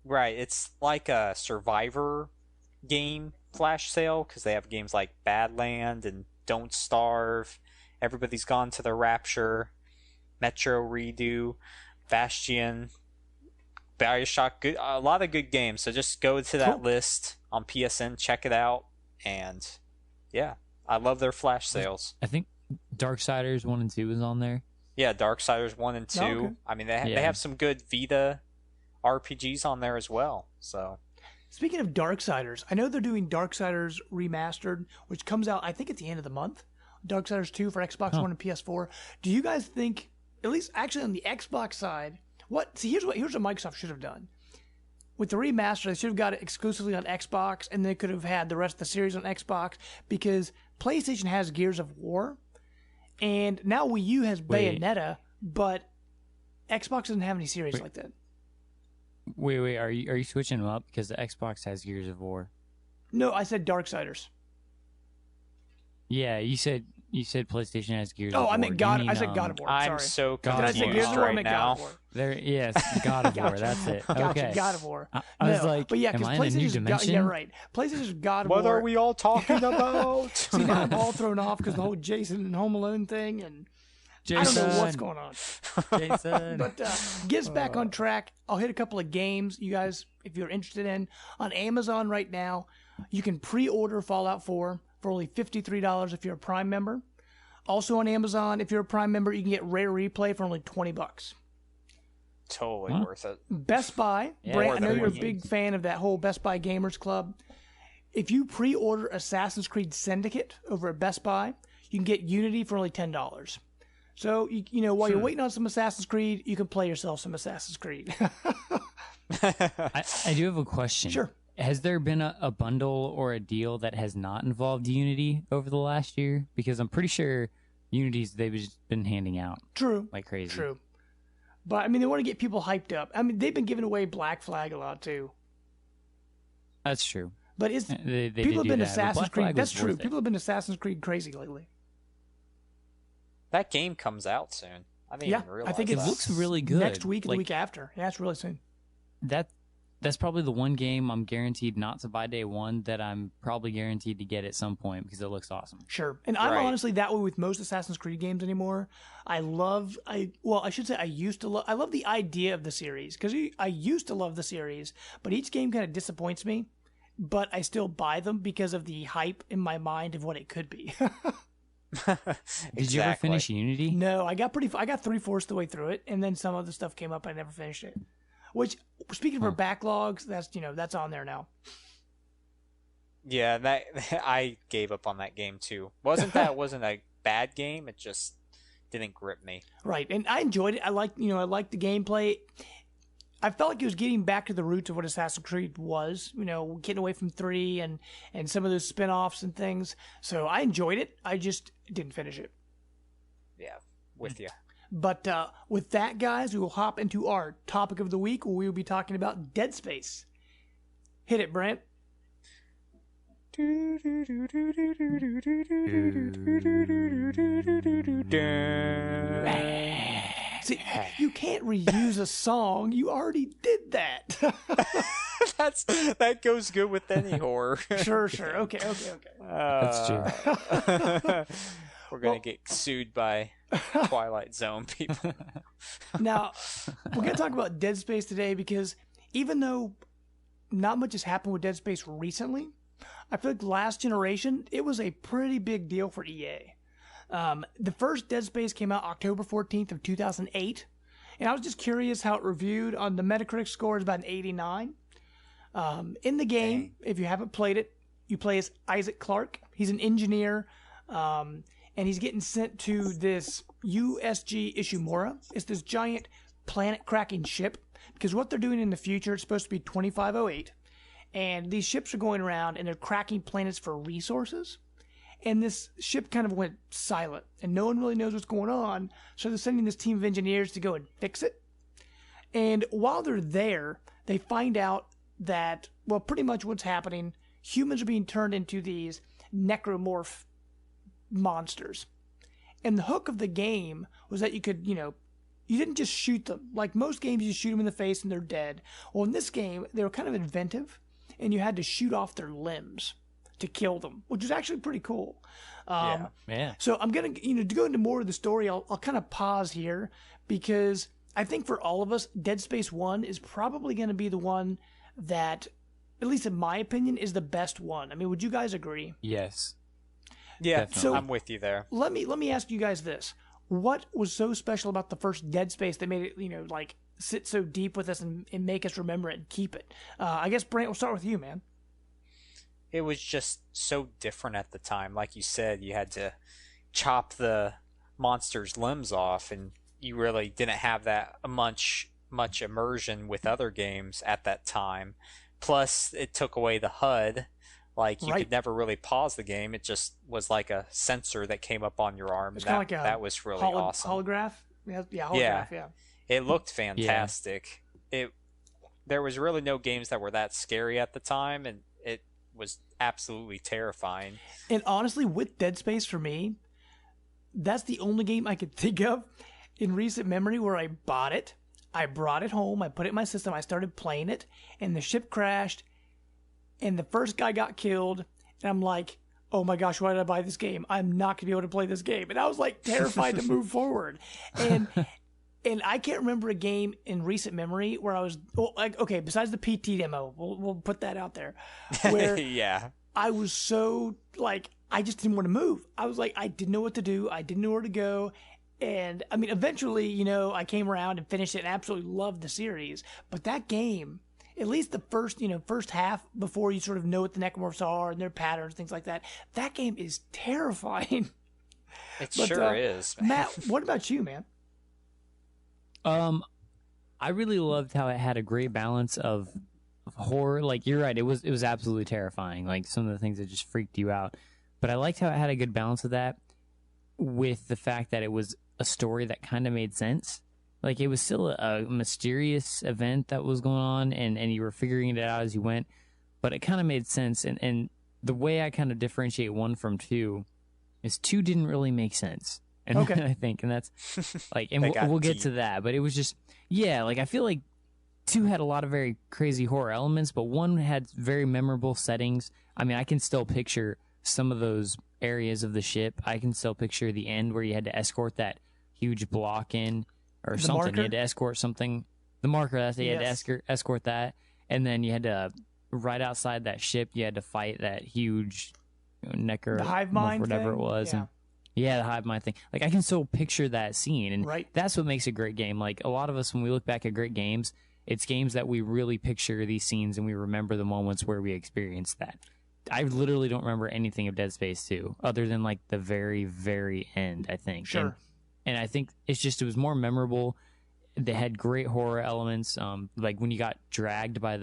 Right. It's like a Survivor game flash sale because they have games like Badland and Don't Starve, Everybody's Gone to the Rapture, Metro Redo, Bastion, Bioshock. A lot of good games. So just go to that list on PSN, check it out, and yeah, I love their flash sales. I think Darksiders 1 and 2 is on there. Yeah, Darksiders 1 and 2. Okay. I mean, they have some good Vita RPGs on there as well. So, speaking of Darksiders, I know they're doing Darksiders Remastered, which comes out, I think, at the end of the month. Darksiders 2 for Xbox One and PS4. Do you guys think, at least actually on the Xbox side, here's what Microsoft should have done. With the remaster, they should have got it exclusively on Xbox, and they could have had the rest of the series on Xbox, because PlayStation has Gears of War, and now Wii U has Bayonetta, but Xbox doesn't have any series like that. Wait, are you switching them up? Because the Xbox has Gears of War. No, I said Darksiders. Yeah, you said PlayStation has Gears of War. Oh, I meant God. I said God of War. Sorry. I'm so Did I say Gears of War? I meant God of War. Yes, God of War. That's it. Okay. Gotcha, God of War. I was like, but yeah, am I in a new PlayStation's dimension? yeah, right. PlayStation's God of War. What are we all talking about? See, now I'm all thrown off because the whole Jason and Home Alone thing, and I don't know what's going on. Jason. But get us back on track. I'll hit a couple of games, you guys, if you're interested in. On Amazon right now, you can pre-order Fallout 4 for only $53 if you're a Prime member. Also on Amazon, if you're a Prime member, you can get Rare Replay for only $20. Totally worth it. Best Buy, Brant, I know you're a big fan of that whole Best Buy Gamers Club. If you pre-order Assassin's Creed Syndicate over at Best Buy, you can get Unity for only $10. So, while you're waiting on some Assassin's Creed, you can play yourself some Assassin's Creed. I do have a question. Sure. Has there been a bundle or a deal that has not involved Unity over the last year? Because I'm pretty sure Unity's they've just been handing out. True. Like crazy. True. But, I mean, they want to get people hyped up. I mean, they've been giving away Black Flag a lot, too. That's true. But they people have been that, Assassin's Creed. That's true. People People have been Assassin's Creed crazy lately. That game comes out soon. I didn't even realize I think it looks really good. Next week and the week after. Yeah, it's really soon. That's probably the one game I'm guaranteed not to buy day one that I'm probably guaranteed to get at some point because it looks awesome. Sure. And I'm honestly that way with most Assassin's Creed games anymore. I love the idea of the series because I used to love the series, but each game kind of disappoints me. But I still buy them because of the hype in my mind of what it could be. Did you ever finish Unity? No, I got 3/4 the way through it, and then some other stuff came up. I never finished it. Which, speaking of our backlogs, that's on there now. Yeah, that I gave up on that game too. Wasn't a bad game? It just didn't grip me. Right, and I enjoyed it. I liked the gameplay. I felt like it was getting back to the roots of what Assassin's Creed was, getting away from 3 and some of those spin-offs and things. So I enjoyed it. I just didn't finish it. Yeah, with you. But with that, guys, we will hop into our topic of the week, where we will be talking about Dead Space. Hit it, Brant. See, you can't reuse a song. You already did that. That goes good with any horror. Sure. Okay. That's true. We're going to get sued by Twilight Zone people. Now, we're going to talk about Dead Space today because even though not much has happened with Dead Space recently, I feel like last generation, it was a pretty big deal for EA. The first Dead Space came out October 14th of 2008. And I was just curious how it reviewed. On the Metacritic score is about an 89. In the game, if you haven't played it, you play as Isaac Clarke. He's an engineer, and he's getting sent to this USG Ishimura. It's this giant planet-cracking ship, because what they're doing in the future, it's supposed to be 2508, and these ships are going around, and they're cracking planets for resources. And this ship kind of went silent, and no one really knows what's going on, so they're sending this team of engineers to go and fix it. And while they're there, they find out that, well, pretty much what's happening, humans are being turned into these necromorph monsters. And the hook of the game was that you could, you didn't just shoot them. Like most games, you shoot them in the face and they're dead. Well, in this game, they were kind of inventive, and you had to shoot off their limbs to kill them, which is actually pretty cool. Yeah. So I'm going to, to go into more of the story, I'll kind of pause here, because I think for all of us, Dead Space 1 is probably going to be the one that, at least in my opinion, is the best one. I mean, would you guys agree? Yes. Yeah, Definitely. so I'm with you there. Let me ask you guys this. What was so special about the first Dead Space that made it, like, sit so deep with us and make us remember it and keep it? I guess, Brant, we'll start with you, man. It was just so different at the time. Like you said, you had to chop the monster's limbs off, and you really didn't have that much immersion with other games at that time. Plus, it took away the HUD. Like, you could never really pause the game. It just was like a sensor that came up on your arm. It's and kind of like that was really awesome. Holograph? Yeah, holograph, yeah. It looked fantastic. There was really no games that were that scary at the time, and it was absolutely terrifying. And honestly, with Dead Space, for me, that's the only game I could think of in recent memory where I bought it, I brought it home, I put it in my system, I started playing it, and the ship crashed, and the first guy got killed, and I'm like, oh my gosh, why did I buy this game? I'm not going to be able to play this game. And I was like terrified to move forward. And I can't remember a game in recent memory where I was, okay, besides the PT demo, we'll put that out there, where I was so, like, I just didn't want to move. I was like, I didn't know what to do. I didn't know where to go. And, I mean, eventually, I came around and finished it and absolutely loved the series. But that game, at least the first half, before you sort of know what the necromorphs are and their patterns, things like that, that game is terrifying. It sure is. Matt, what about you, man? I really loved how it had a great balance of horror. Like, you're right, it was absolutely terrifying. Like, some of the things that just freaked you out. But I liked how it had a good balance of that, with the fact that it was a story that kind of made sense. Like, it was still a mysterious event that was going on, and you were figuring it out as you went, but it kind of made sense. And the way I kind of differentiate 1 from 2 is 2 didn't really make sense. And okay. I think, and that's like, and we'll get to that, but it was just, like, I feel like 2 had a lot of very crazy horror elements, but 1 had very memorable settings. I mean, I can still picture some of those areas of the ship. I can still picture the end where you had to escort that huge block in, or the something. Marker? You had to escort something. The marker, that's it. You had to escort that. And then you had to, right outside that ship, you had to fight that huge the hive mind whatever thing? it was. Yeah. And, the hive mind thing. Like, I can still picture that scene. And right. that's what makes a great game. Like, a lot of us, when we look back at great games, it's games that we really picture these scenes and we remember the moments where we experienced that. I literally don't remember anything of Dead Space 2 other than, like, the very, very end, I think. Sure. And I think it was more memorable. They had great horror elements. Like, when you got dragged by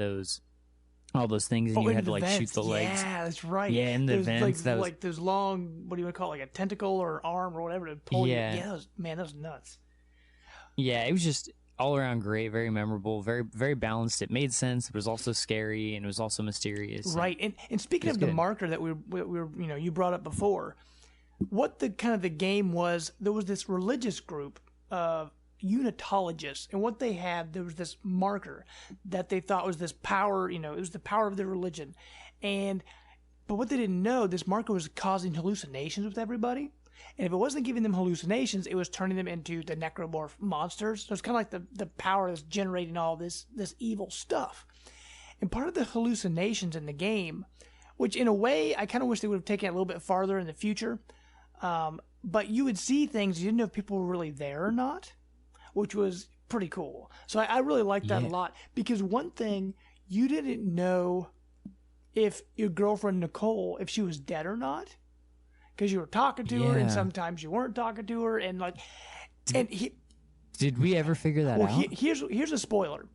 all those things, and you had to, like, shoot the legs. Yeah, that's right. Yeah, in the vents. Like those long, what do you want to call it, like a tentacle or arm or whatever to pull you. Yeah, that was nuts. Yeah, it was just all around great, very memorable, very, very balanced. It made sense. It was also scary, and it was also mysterious. Right. And speaking of the marker that we were you brought up before, what the game was, there was this religious group of unitologists, and what they had, there was this marker that they thought was this power, it was the power of their religion. But what they didn't know, this marker was causing hallucinations with everybody. And if it wasn't giving them hallucinations, it was turning them into the necromorph monsters. So it's kind of like the power that's generating all this evil stuff. And part of the hallucinations in the game which in a way I kind of wish they would have taken it a little bit farther in the future. But you would see things you didn't know if people were really there or not, which was pretty cool. So I really liked that a lot, because one thing, you didn't know if your girlfriend Nicole, if she was dead or not, because you were talking to her and sometimes you weren't talking to her, and like, did we ever figure that out? Here's a spoiler.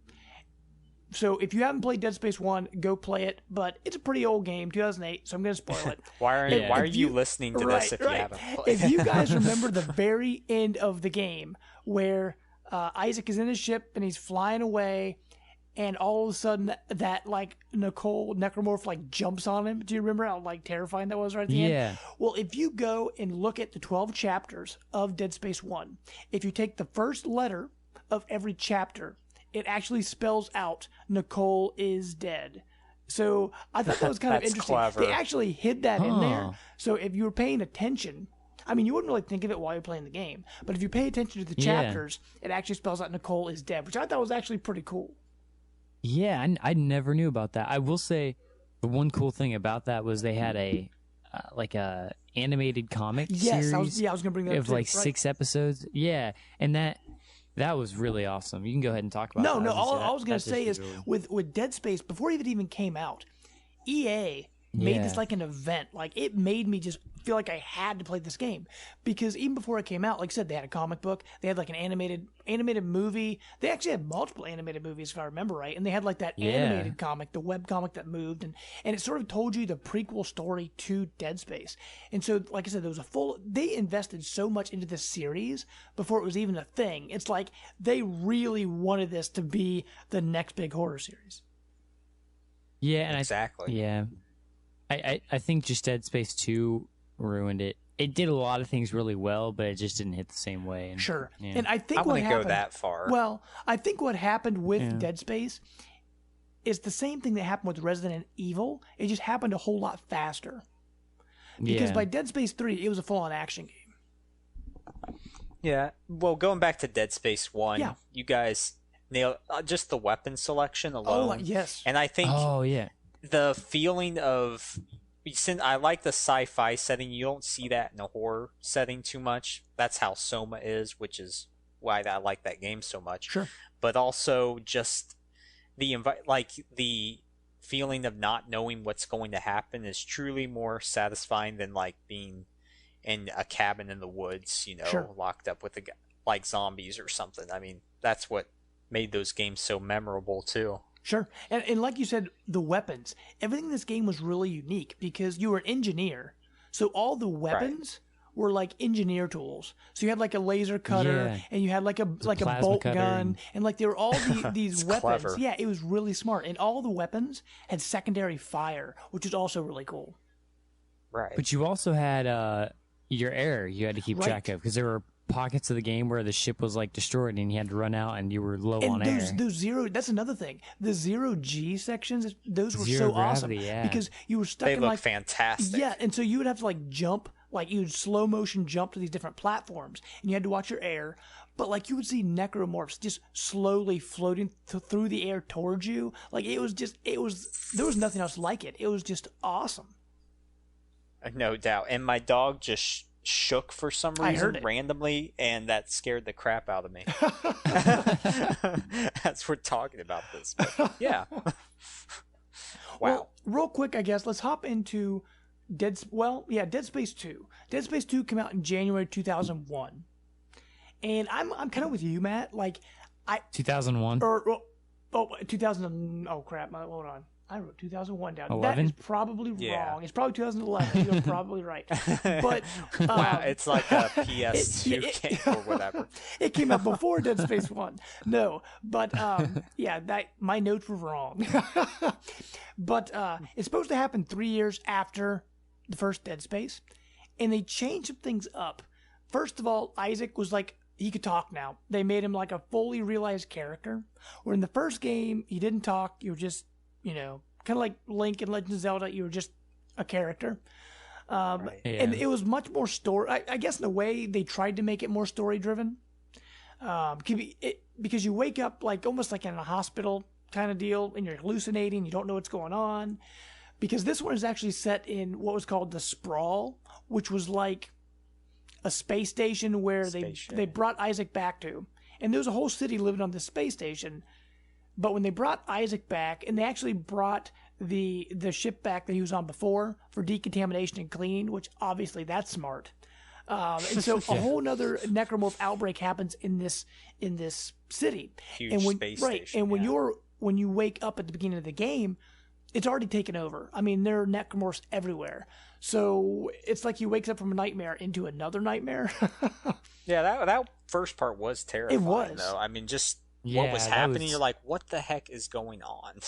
So if you haven't played Dead Space 1, go play it, but it's a pretty old game, 2008, so I'm going to spoil it. Why are you listening to this if you haven't played it? If you guys remember the very end of the game where Isaac is in his ship and he's flying away, and all of a sudden that like Nicole necromorph like jumps on him. Do you remember how like terrifying that was right at the end? Well, if you go and look at the 12 chapters of Dead Space 1, if you take the first letter of every chapter, it actually spells out Nicole is dead. So I thought that was kind of interesting. Clever. They actually hid that in there. So if you were paying attention, I mean, you wouldn't really think of it while you're playing the game, but if you pay attention to the chapters, it actually spells out Nicole is dead, which I thought was actually pretty cool. Yeah, I never knew about that. I will say the one cool thing about that was they had a animated comic series. I was going to bring that up of like 6 episodes. Yeah, and that was really awesome. You can go ahead and talk about that. All I was going to say is with Dead Space, before it even came out, EA made this like an event. Like, it made me just feel like I had to play this game, because even before it came out, like I said, they had a comic book, they had like an animated movie. They actually had multiple animated movies, if I remember right, and they had like that animated comic, the web comic that moved, and it sort of told you the prequel story to Dead Space. And so, like I said, there was they invested so much into this series before it was even a thing. It's like they really wanted this to be the next big horror series. Yeah, and exactly. I think just Dead Space 2 ruined it. It did a lot of things really well, but it just didn't hit the same way. And, sure. And I think I wouldn't go that far. Well, I think what happened with Dead Space is the same thing that happened with Resident Evil. It just happened a whole lot faster. Because by Dead Space 3, it was a full-on action game. Yeah. Well, going back to Dead Space 1, you guys nailed just the weapon selection alone. Oh, yes. And I think the feeling of... Since I like the sci-fi setting, you don't see that in a horror setting too much. That's how Soma is, which is why I like that game so much. Sure. But also just the feeling of not knowing what's going to happen is truly more satisfying than like being in a cabin in the woods, locked up with like zombies or something. I mean, that's what made those games so memorable too. Sure. And like you said, the weapons. Everything in this game was really unique because you were an engineer. So all the weapons were like engineer tools. So you had like a laser cutter and you had like a bolt gun and like there were all these weapons. Clever. Yeah, it was really smart. And all the weapons had secondary fire, which was also really cool. Right. But you also had your air you had to keep track of, because there were pockets of the game where the ship was like destroyed and you had to run out and you were low on air. That's another thing. The 0G sections, those were Zero so gravity, awesome because you were stuck in look fantastic. Yeah, and so you would have to like jump, like you would slow motion jump to these different platforms and you had to watch your air. But like you would see necromorphs just slowly floating through the air towards you. Like there was nothing else like it. It was just awesome. No doubt. And my dog just shook for some reason randomly, and that scared the crap out of me. That's we're talking about this. But yeah. Wow. Well, real quick, I guess let's hop into Dead Space 2. Dead Space 2 came out in January 2001. And I'm kind of with you, Matt. Like 2001. 2000. Oh crap! Hold on. I wrote 2001 down. 11? That is probably wrong. It's probably 2011. You're probably right. But wow, it's like a PS2 game or whatever. It came out before Dead Space 1. No, but my notes were wrong. But it's supposed to happen 3 years after the first Dead Space, and they changed some things up. First of all, Isaac was like, he could talk now. They made him like a fully realized character. Where in the first game, he didn't talk. You were just, kind of like Link in Legend of Zelda, you were just a character. And it was much more story. I guess in a way, they tried to make it more story-driven. Because you wake up like almost like in a hospital kind of deal, and you're hallucinating, you don't know what's going on. because this one is actually set in what was called the Sprawl, which was like a space station where they brought Isaac back to. And there was a whole city living on this space station. But when they brought Isaac back, and they actually brought the ship back that he was on before for decontamination and cleaning, which obviously that's smart. And so a whole nother necromorph outbreak happens in this city. Huge space station. And when you wake up at the beginning of the game, it's already taken over. I mean, there are necromorphs everywhere. So it's like you wake up from a nightmare into another nightmare. Yeah, that first part was terrifying. It was. Though. I mean, just what was happening, you're like, what the heck is going on?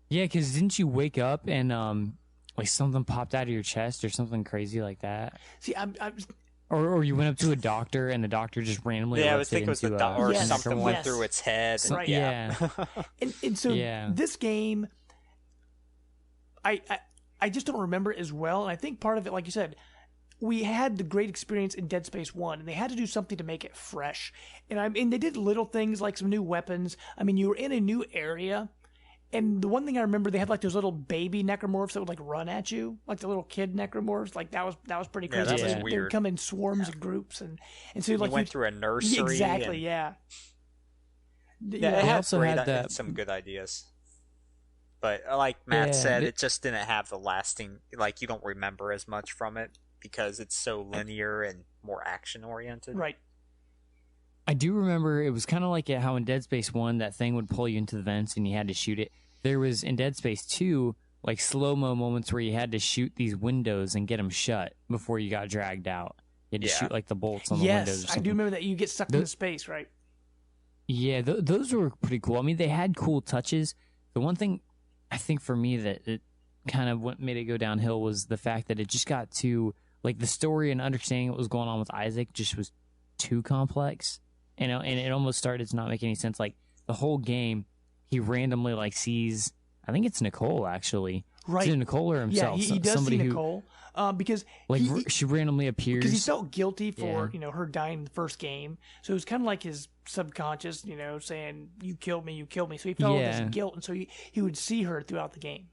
Yeah, because didn't you wake up and like something popped out of your chest or something crazy like that? See, or you went up to a doctor and the doctor just randomly I was thinking it was the doctor, or something went through its head. Right. Yeah. and so this game, I just don't remember it as well. And I think part of it, like you said, we had the great experience in Dead Space 1, and they had to do something to make it fresh. And I mean, they did little things like some new weapons. I mean, you were in a new area, and the one thing I remember, they had like those little baby necromorphs that would like run at you, like the little kid necromorphs. Like that was pretty crazy. Yeah, that was weird. They would come in swarms and groups, and so like you went through a nursery. Exactly. Yeah, it had some good ideas. But like Matt said, it just didn't have the lasting, like you don't remember as much from it because it's so linear and more action oriented. Right. I do remember it was kind of like how in Dead Space 1 that thing would pull you into the vents and you had to shoot it. There was in Dead Space 2 like slow-mo moments where you had to shoot these windows and get them shut before you got dragged out. You had to shoot like the bolts on the windows. Yes, I do remember that. You get sucked into space, right? Yeah, those were pretty cool. I mean, they had cool touches. The one thing I think for me that it kind of what made it go downhill was the fact that it just got too, like the story and understanding what was going on with Isaac just was too complex. And it almost started to not make any sense. Like the whole game, he randomly like sees, I think it's Nicole actually. Right. Is it Nicole or himself? Yeah, he does see Nicole. Because like she randomly appears because he felt guilty for her dying in the first game. So it was kind of like his subconscious, saying you killed me. So he felt all this guilt, and so he would see her throughout the game.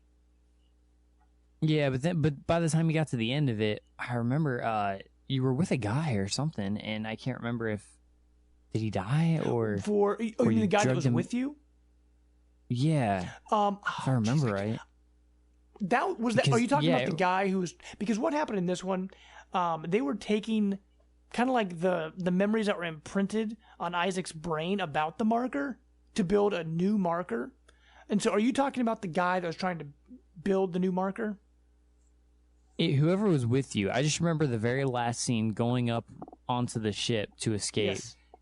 Yeah, but by the time he got to the end of it, I remember you were with a guy or something, and I can't remember if did he die or you mean the guy that was with you? Yeah. If I remember right. That was that. Are you talking about the guy who was? Because what happened in this one, they were taking kind of like the memories that were imprinted on Isaac's brain about the marker to build a new marker. And so, are you talking about the guy that was trying to build the new marker? Whoever was with you, I just remember the very last scene going up onto the ship to escape,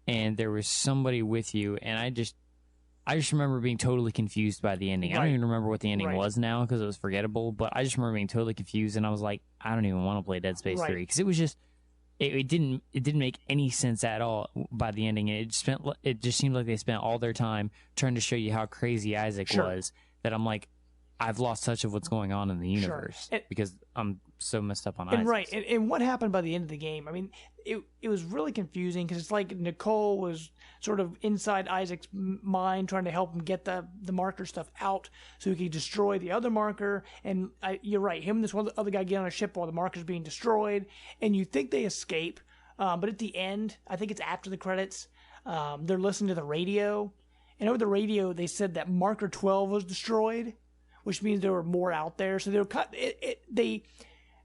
and there was somebody with you, and I just remember being totally confused by the ending. Right. I don't even remember what the ending was now because it was forgettable, but I just remember being totally confused, and I was like, I don't even want to play Dead Space 3 because it was just it didn't make any sense at all by the ending. It just seemed like they spent all their time trying to show you how crazy Isaac was that I'm like, I've lost touch of what's going on in the universe because I'm so messed up on Isaac. Right, and what happened by the end of the game? I mean, it was really confusing because it's like Nicole was sort of inside Isaac's mind trying to help him get the marker stuff out so he could destroy the other marker. And you're right, him and this one other guy get on a ship while the marker's being destroyed, and you think they escape, but at the end, I think it's after the credits, they're listening to the radio, and over the radio they said that marker 12 was destroyed, which means there were more out there. So they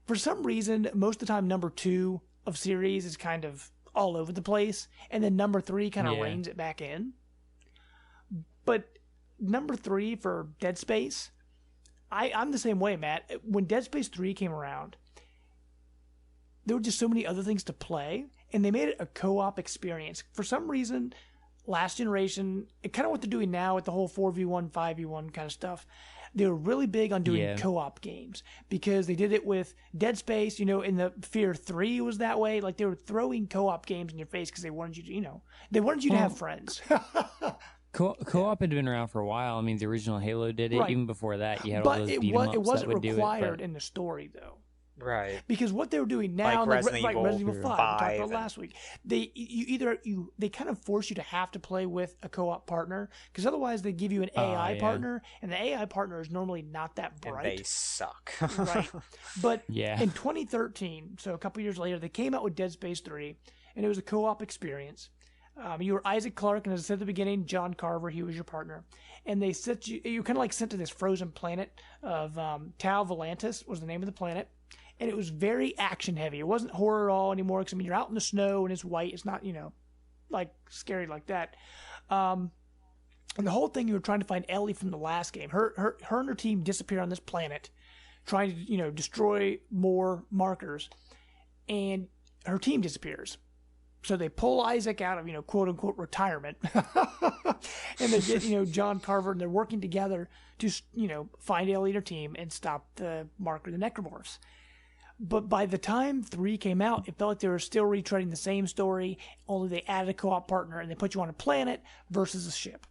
for some reason, most of the time, number 2 of series is kind of all over the place, and then number 3 kind of reins it back in. But number 3 for Dead Space, I'm the same way, Matt. When Dead Space 3 came around, there were just so many other things to play, and they made it a co-op experience. For some reason, last generation, it kind of what they're doing now with the whole 4v1, 5v1 kind of stuff. They were really big on doing co-op games because they did it with Dead Space, in the Fear 3 was that way. Like they were throwing co-op games in your face because they wanted you to, they wanted you to have friends. Co-op had been around for a while. I mean, the original Halo did it. Even before that, you had all those beat 'em ups it wasn't that would required do it, in the story though. Right. Because what they were doing now, Like Resident like Evil Resident Evil 5, we talked 5 about last week, they kind of force you to have to play with a co-op partner, because otherwise they give you an AI partner, and the AI partner is normally not that bright. And they suck. Right. But Yeah. in 2013, so a couple years later, they came out with Dead Space 3, and it was a co-op experience. You were Isaac Clarke, and as I said at the beginning, John Carver, he was your partner. And they sent you kind of like sent to this frozen planet of Tau Volantis was the name of the planet. And it was very action heavy. It wasn't horror at all anymore, because, I mean, you're out in the snow and it's white. It's not, like scary like that. And the whole thing, you were trying to find Ellie from the last game. Her and her team disappear on this planet, trying to, destroy more markers. And her team disappears. So they pull Isaac out of, quote unquote retirement, and they get, John Carver, and they're working together to, find Ellie and her team and stop the marker, the necromorphs. But by the time 3 came out, it felt like they were still retreading the same story, only they added a co-op partner and they put you on a planet versus a ship.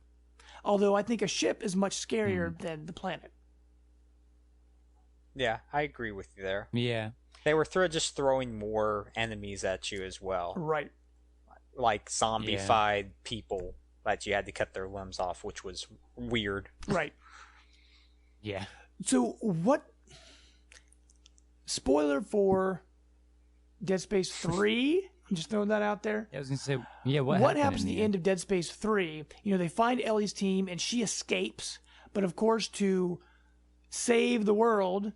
Although I think a ship is much scarier than the planet. Yeah, I agree with you there. Yeah. They were just throwing more enemies at you as well. Right. Like zombified people that you had to cut their limbs off, which was weird. Right. Yeah. So what... Spoiler for Dead Space 3. I'm just throwing that out there. I was going to say, yeah, what happens at the end of Dead Space 3? They find Ellie's team, and she escapes. But, of course, to save the world,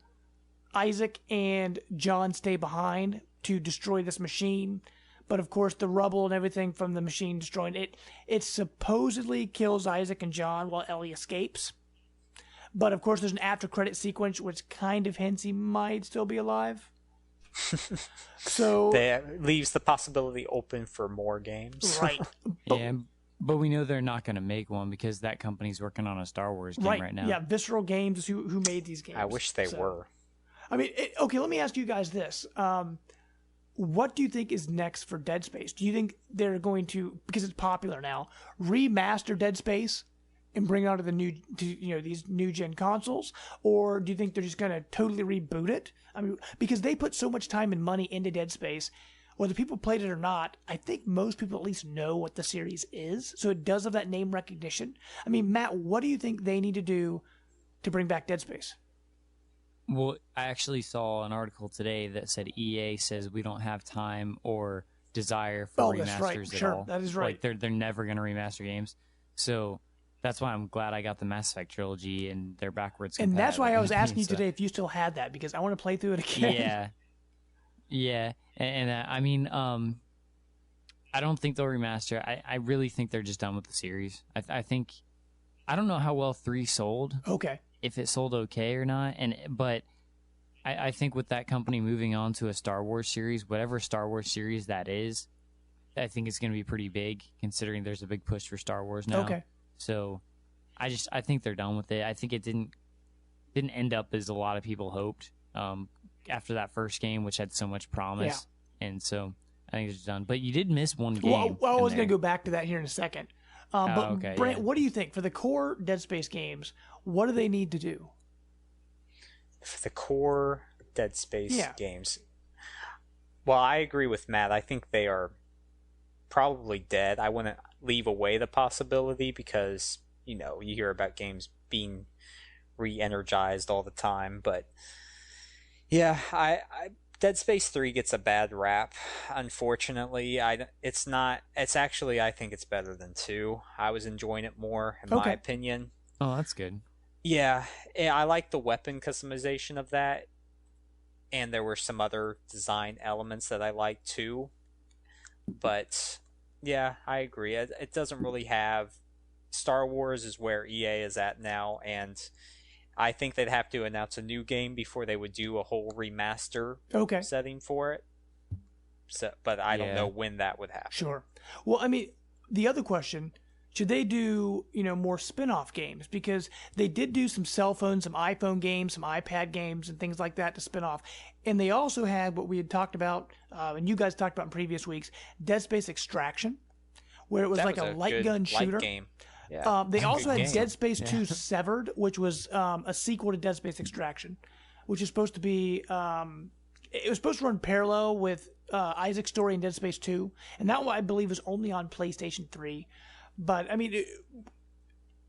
Isaac and John stay behind to destroy this machine. But, of course, the rubble and everything from the machine destroying it supposedly kills Isaac and John while Ellie escapes. But, of course, there's an after-credit sequence which kind of hints he might still be alive. So that leaves the possibility open for more games. Right. But we know they're not going to make one because that company's working on a Star Wars game right now. Yeah, Visceral Games is who made these games. I wish they were. I mean, okay, let me ask you guys this. What do you think is next for Dead Space? Do you think they're going to, because it's popular now, remaster Dead Space and bring it onto these new gen consoles, or do you think they're just going to totally reboot it? I mean, because they put so much time and money into Dead Space, whether people played it or not, I think most people at least know what the series is, so it does have that name recognition. I mean, Matt, what do you think they need to do to bring back Dead Space? Well, I actually saw an article today that said EA says we don't have time or desire for remasters at all. That is right. Like they're never going to remaster games, so. That's why I'm glad I got the Mass Effect trilogy and they're backwards compatible. And that's why I was asking you today if you still had that, because I want to play through it again. Yeah. And I mean, I don't think they'll remaster. I really think they're just done with the series. I think, I don't know how well 3 sold. Okay. If it sold okay or not. But I think with that company moving on to a Star Wars series, whatever Star Wars series that is, I think it's going to be pretty big, considering there's a big push for Star Wars now. Okay. So, I think they're done with it. I think it didn't end up as a lot of people hoped after that first game, which had so much promise. Yeah. And so I think it's done. But you did miss one game. Well, I was going to go back to that here in a second. Okay, Brant, what do you think for the core Dead Space games? What do they need to do? For the core Dead Space games, well, I agree with Matt. I think they are probably dead. I wouldn't leave away the possibility because, you hear about games being re-energized all the time. But, yeah, Dead Space 3 gets a bad rap, unfortunately. It's actually, I think it's better than 2. I was enjoying it more, in my opinion. Oh, that's good. Yeah, I like the weapon customization of that. And there were some other design elements that I liked too. But yeah, I agree. It doesn't really have... Star Wars is where EA is at now, and I think they'd have to announce a new game before they would do a whole remaster setting for it. So, but I don't know when that would happen. Sure. Well, I mean, the other question, should they do, more spin-off games? Because they did do some cell phone, some iPhone games, some iPad games, and things like that to spin off. And they also had what we had talked about, and you guys talked about in previous weeks, Dead Space Extraction, where it was like a light gun shooter. Light game. Yeah. They also had Dead Space 2 Severed, which was a sequel to Dead Space Extraction, which is supposed to be it was supposed to run parallel with Isaac's story in Dead Space 2, and that one I believe is only on PlayStation 3. But I mean,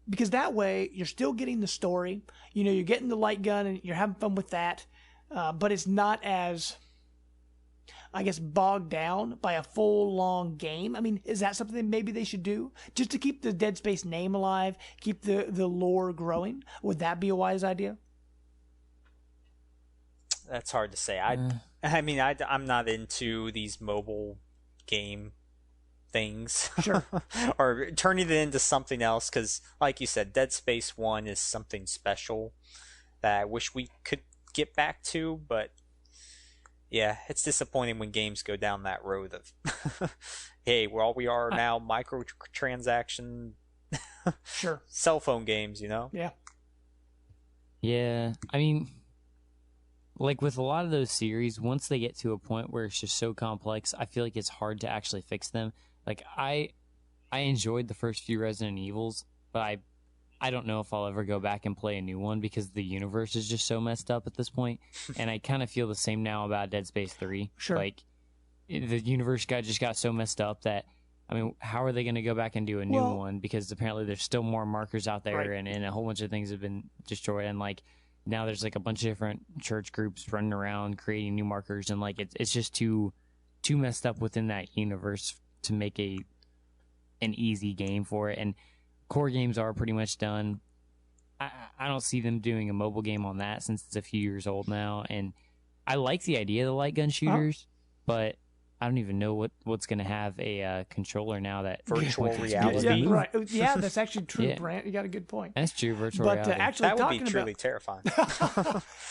because that way you're still getting the story, you're getting the light gun and you're having fun with that, but it's not as, I guess, bogged down by a full long game. I mean, is that something that maybe they should do just to keep the Dead Space name alive, keep the lore growing? Would that be a wise idea? That's hard to say. I'm not into these mobile game things. Sure. Or turning it into something else, because like you said, Dead Space 1 is something special that I wish we could get back to, but yeah, it's disappointing when games go down that road of hey, well, we are now microtransaction Sure. cell phone games, Yeah. Yeah, I mean, like with a lot of those series, once they get to a point where it's just so complex, I feel like it's hard to actually fix them. Like I enjoyed the first few Resident Evils, but I don't know if I'll ever go back and play a new one because the universe is just so messed up at this point. And I kind of feel the same now about Dead Space 3. Sure. Like the universe just got so messed up that, I mean, how are they going to go back and do a new one? Because apparently there's still more markers out there, right. and a whole bunch of things have been destroyed. And like now there's like a bunch of different church groups running around creating new markers, and like it's just too messed up within that universe to make an easy game for it. And core games are pretty much done. I don't see them doing a mobile game on that since it's a few years old now. And I like the idea of the light gun shooters, but I don't even know what's going to have a controller now that virtual reality. Yeah, right. Yeah, that's actually true, Brant. You got a good point. That's true, virtual but, reality. Actually, that would be truly terrifying.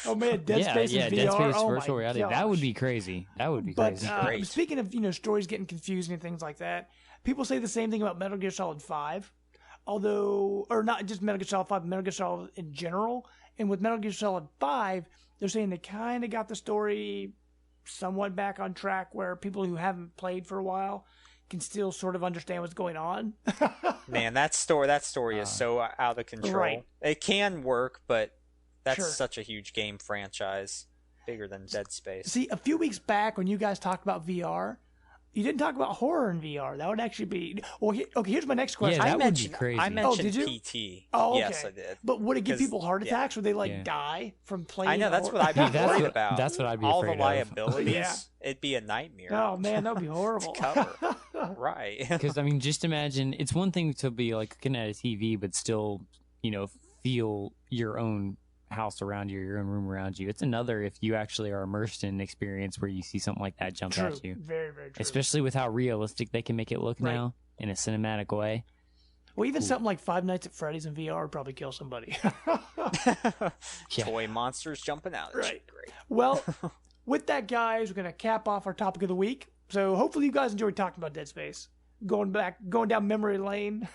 Oh man, Dead Space in VR. Dead Space oh virtual reality. Gosh. That would be crazy. That would be crazy. But speaking of stories getting confusing and things like that, people say the same thing about Metal Gear Solid 5. Although, or not just Metal Gear Solid 5, but Metal Gear Solid in general. And with Metal Gear Solid 5, they're saying they kind of got the story somewhat back on track where people who haven't played for a while can still sort of understand what's going on. Man, that story is so out of control. Right. It can work, but that's Sure. such a huge game franchise, bigger than Dead Space. See, a few weeks back when you guys talked about VR, you didn't talk about horror in VR. That would actually be... Well, okay, here's my next question. Yeah, that would be crazy. I mentioned did you? PT. Oh, okay. Yes, I did. But would it give people heart yeah. attacks? Would they die from playing? I know, that's horror? what I'd be worried about. That's what I'd be all afraid the liabilities. Yeah. It'd be a nightmare. Oh man, that would be horrible. to cover. Right. Because I mean, just imagine it's one thing to be like looking at a TV, but still, feel your own house around you, your own room around you. It's another if you actually are immersed in an experience where you see something like that jump True. at you. Very, very true. Especially with how realistic they can make it look now in a cinematic way. Well, even something like Five Nights at Freddy's in VR would probably kill somebody. Toy monsters jumping out. Right. Great. Well, with that, guys, we're going to cap off our topic of the week. So hopefully you guys enjoyed talking about Dead Space. Going down memory lane.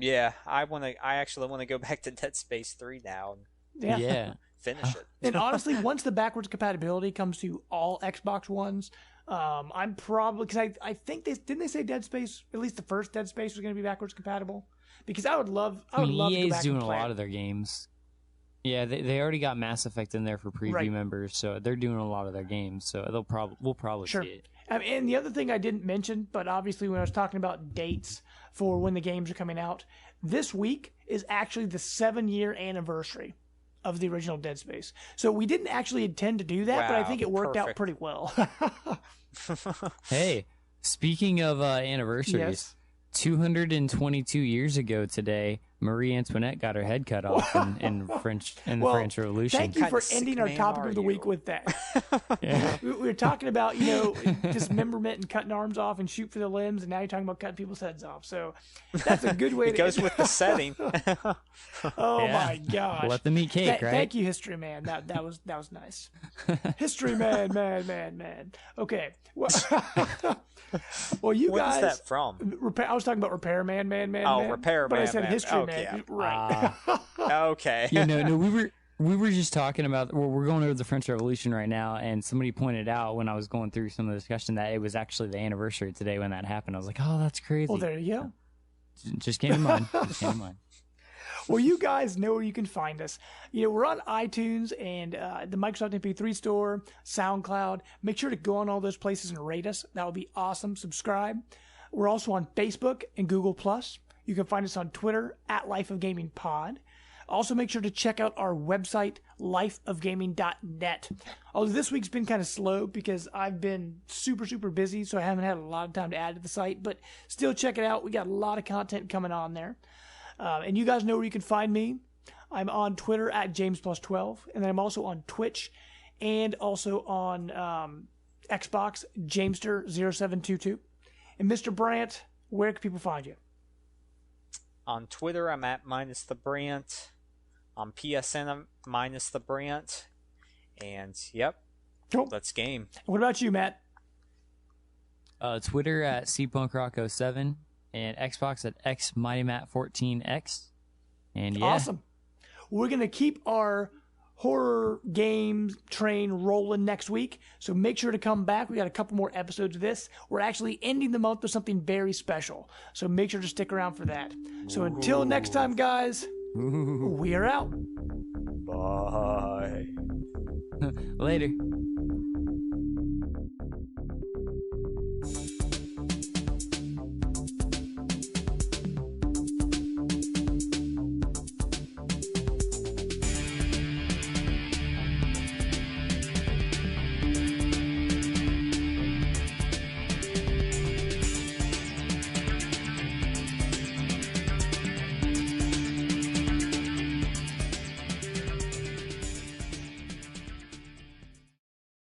Yeah, I actually want to go back to Dead Space 3 now and Yeah. finish it. And honestly, once the backwards compatibility comes to all Xbox Ones, I'm probably, because I think didn't they say Dead Space, at least the first Dead Space was going to be backwards compatible? Because I would love to go EA's back doing and a play lot it. of their games. Yeah, they already got Mass Effect in there for preview members, so they're doing a lot of their games. So we'll probably Sure. see it. And the other thing I didn't mention, but obviously when I was talking about dates for when the games are coming out, this week is actually the 7-year anniversary of the original Dead Space. So we didn't actually intend to do that, but I think it worked out pretty well. Hey, speaking of anniversaries, Yes. 222 years ago today, Marie Antoinette got her head cut off in the French Revolution. Thank you What for kind of ending sick our man topic are of the week you? with that. Yeah. We were talking about, dismemberment and cutting arms off and shoot for the limbs, and now you're talking about cutting people's heads off. So that's a good way It goes with the setting. Oh Yeah. my gosh. Let them eat cake, right? Thank you, History Man. That was nice. History Man. Okay. Well, you What guys. is that from? I was talking about Repair Man. Repair but I Man, said man. History Okay, Man. yeah. Right. Okay. Yeah, no, we were just talking about. We're going over the French Revolution right now, and somebody pointed out when I was going through some of the discussion that it was actually the anniversary today when that happened. I was like, oh, that's crazy. Well, there you go. Just came to mind. Well, you guys know where you can find us. You know, we're on iTunes and the Microsoft MP3 Store, SoundCloud. Make sure to go on all those places and rate us. That would be awesome. Subscribe. We're also on Facebook and Google+. You can find us on Twitter at Life of Gaming Pod. Also, make sure to check out our website, lifeofgaming.net. Although this week's been kind of slow because I've been super, super busy, so I haven't had a lot of time to add to the site. But still, check it out. We got a lot of content coming on there. And you guys know where you can find me. I'm on Twitter at JamesPlus12. And then I'm also on Twitch and also on Xbox, Jamester0722. And Mr. Brant, where can people find you? On Twitter, I'm at -the_Brant. On PSN, I'm -the_Brant. And, yep, Cool. let's game. What about you, Matt? Twitter at cpunkrock07 and Xbox at xmightymat14x. And yeah. Awesome. We're going to keep our horror game train rolling next week, so make sure to come back. We got a couple more episodes of this. We're actually ending the month with something very special, so make sure to stick around for that. So until next time, guys, we are out. Bye. Later.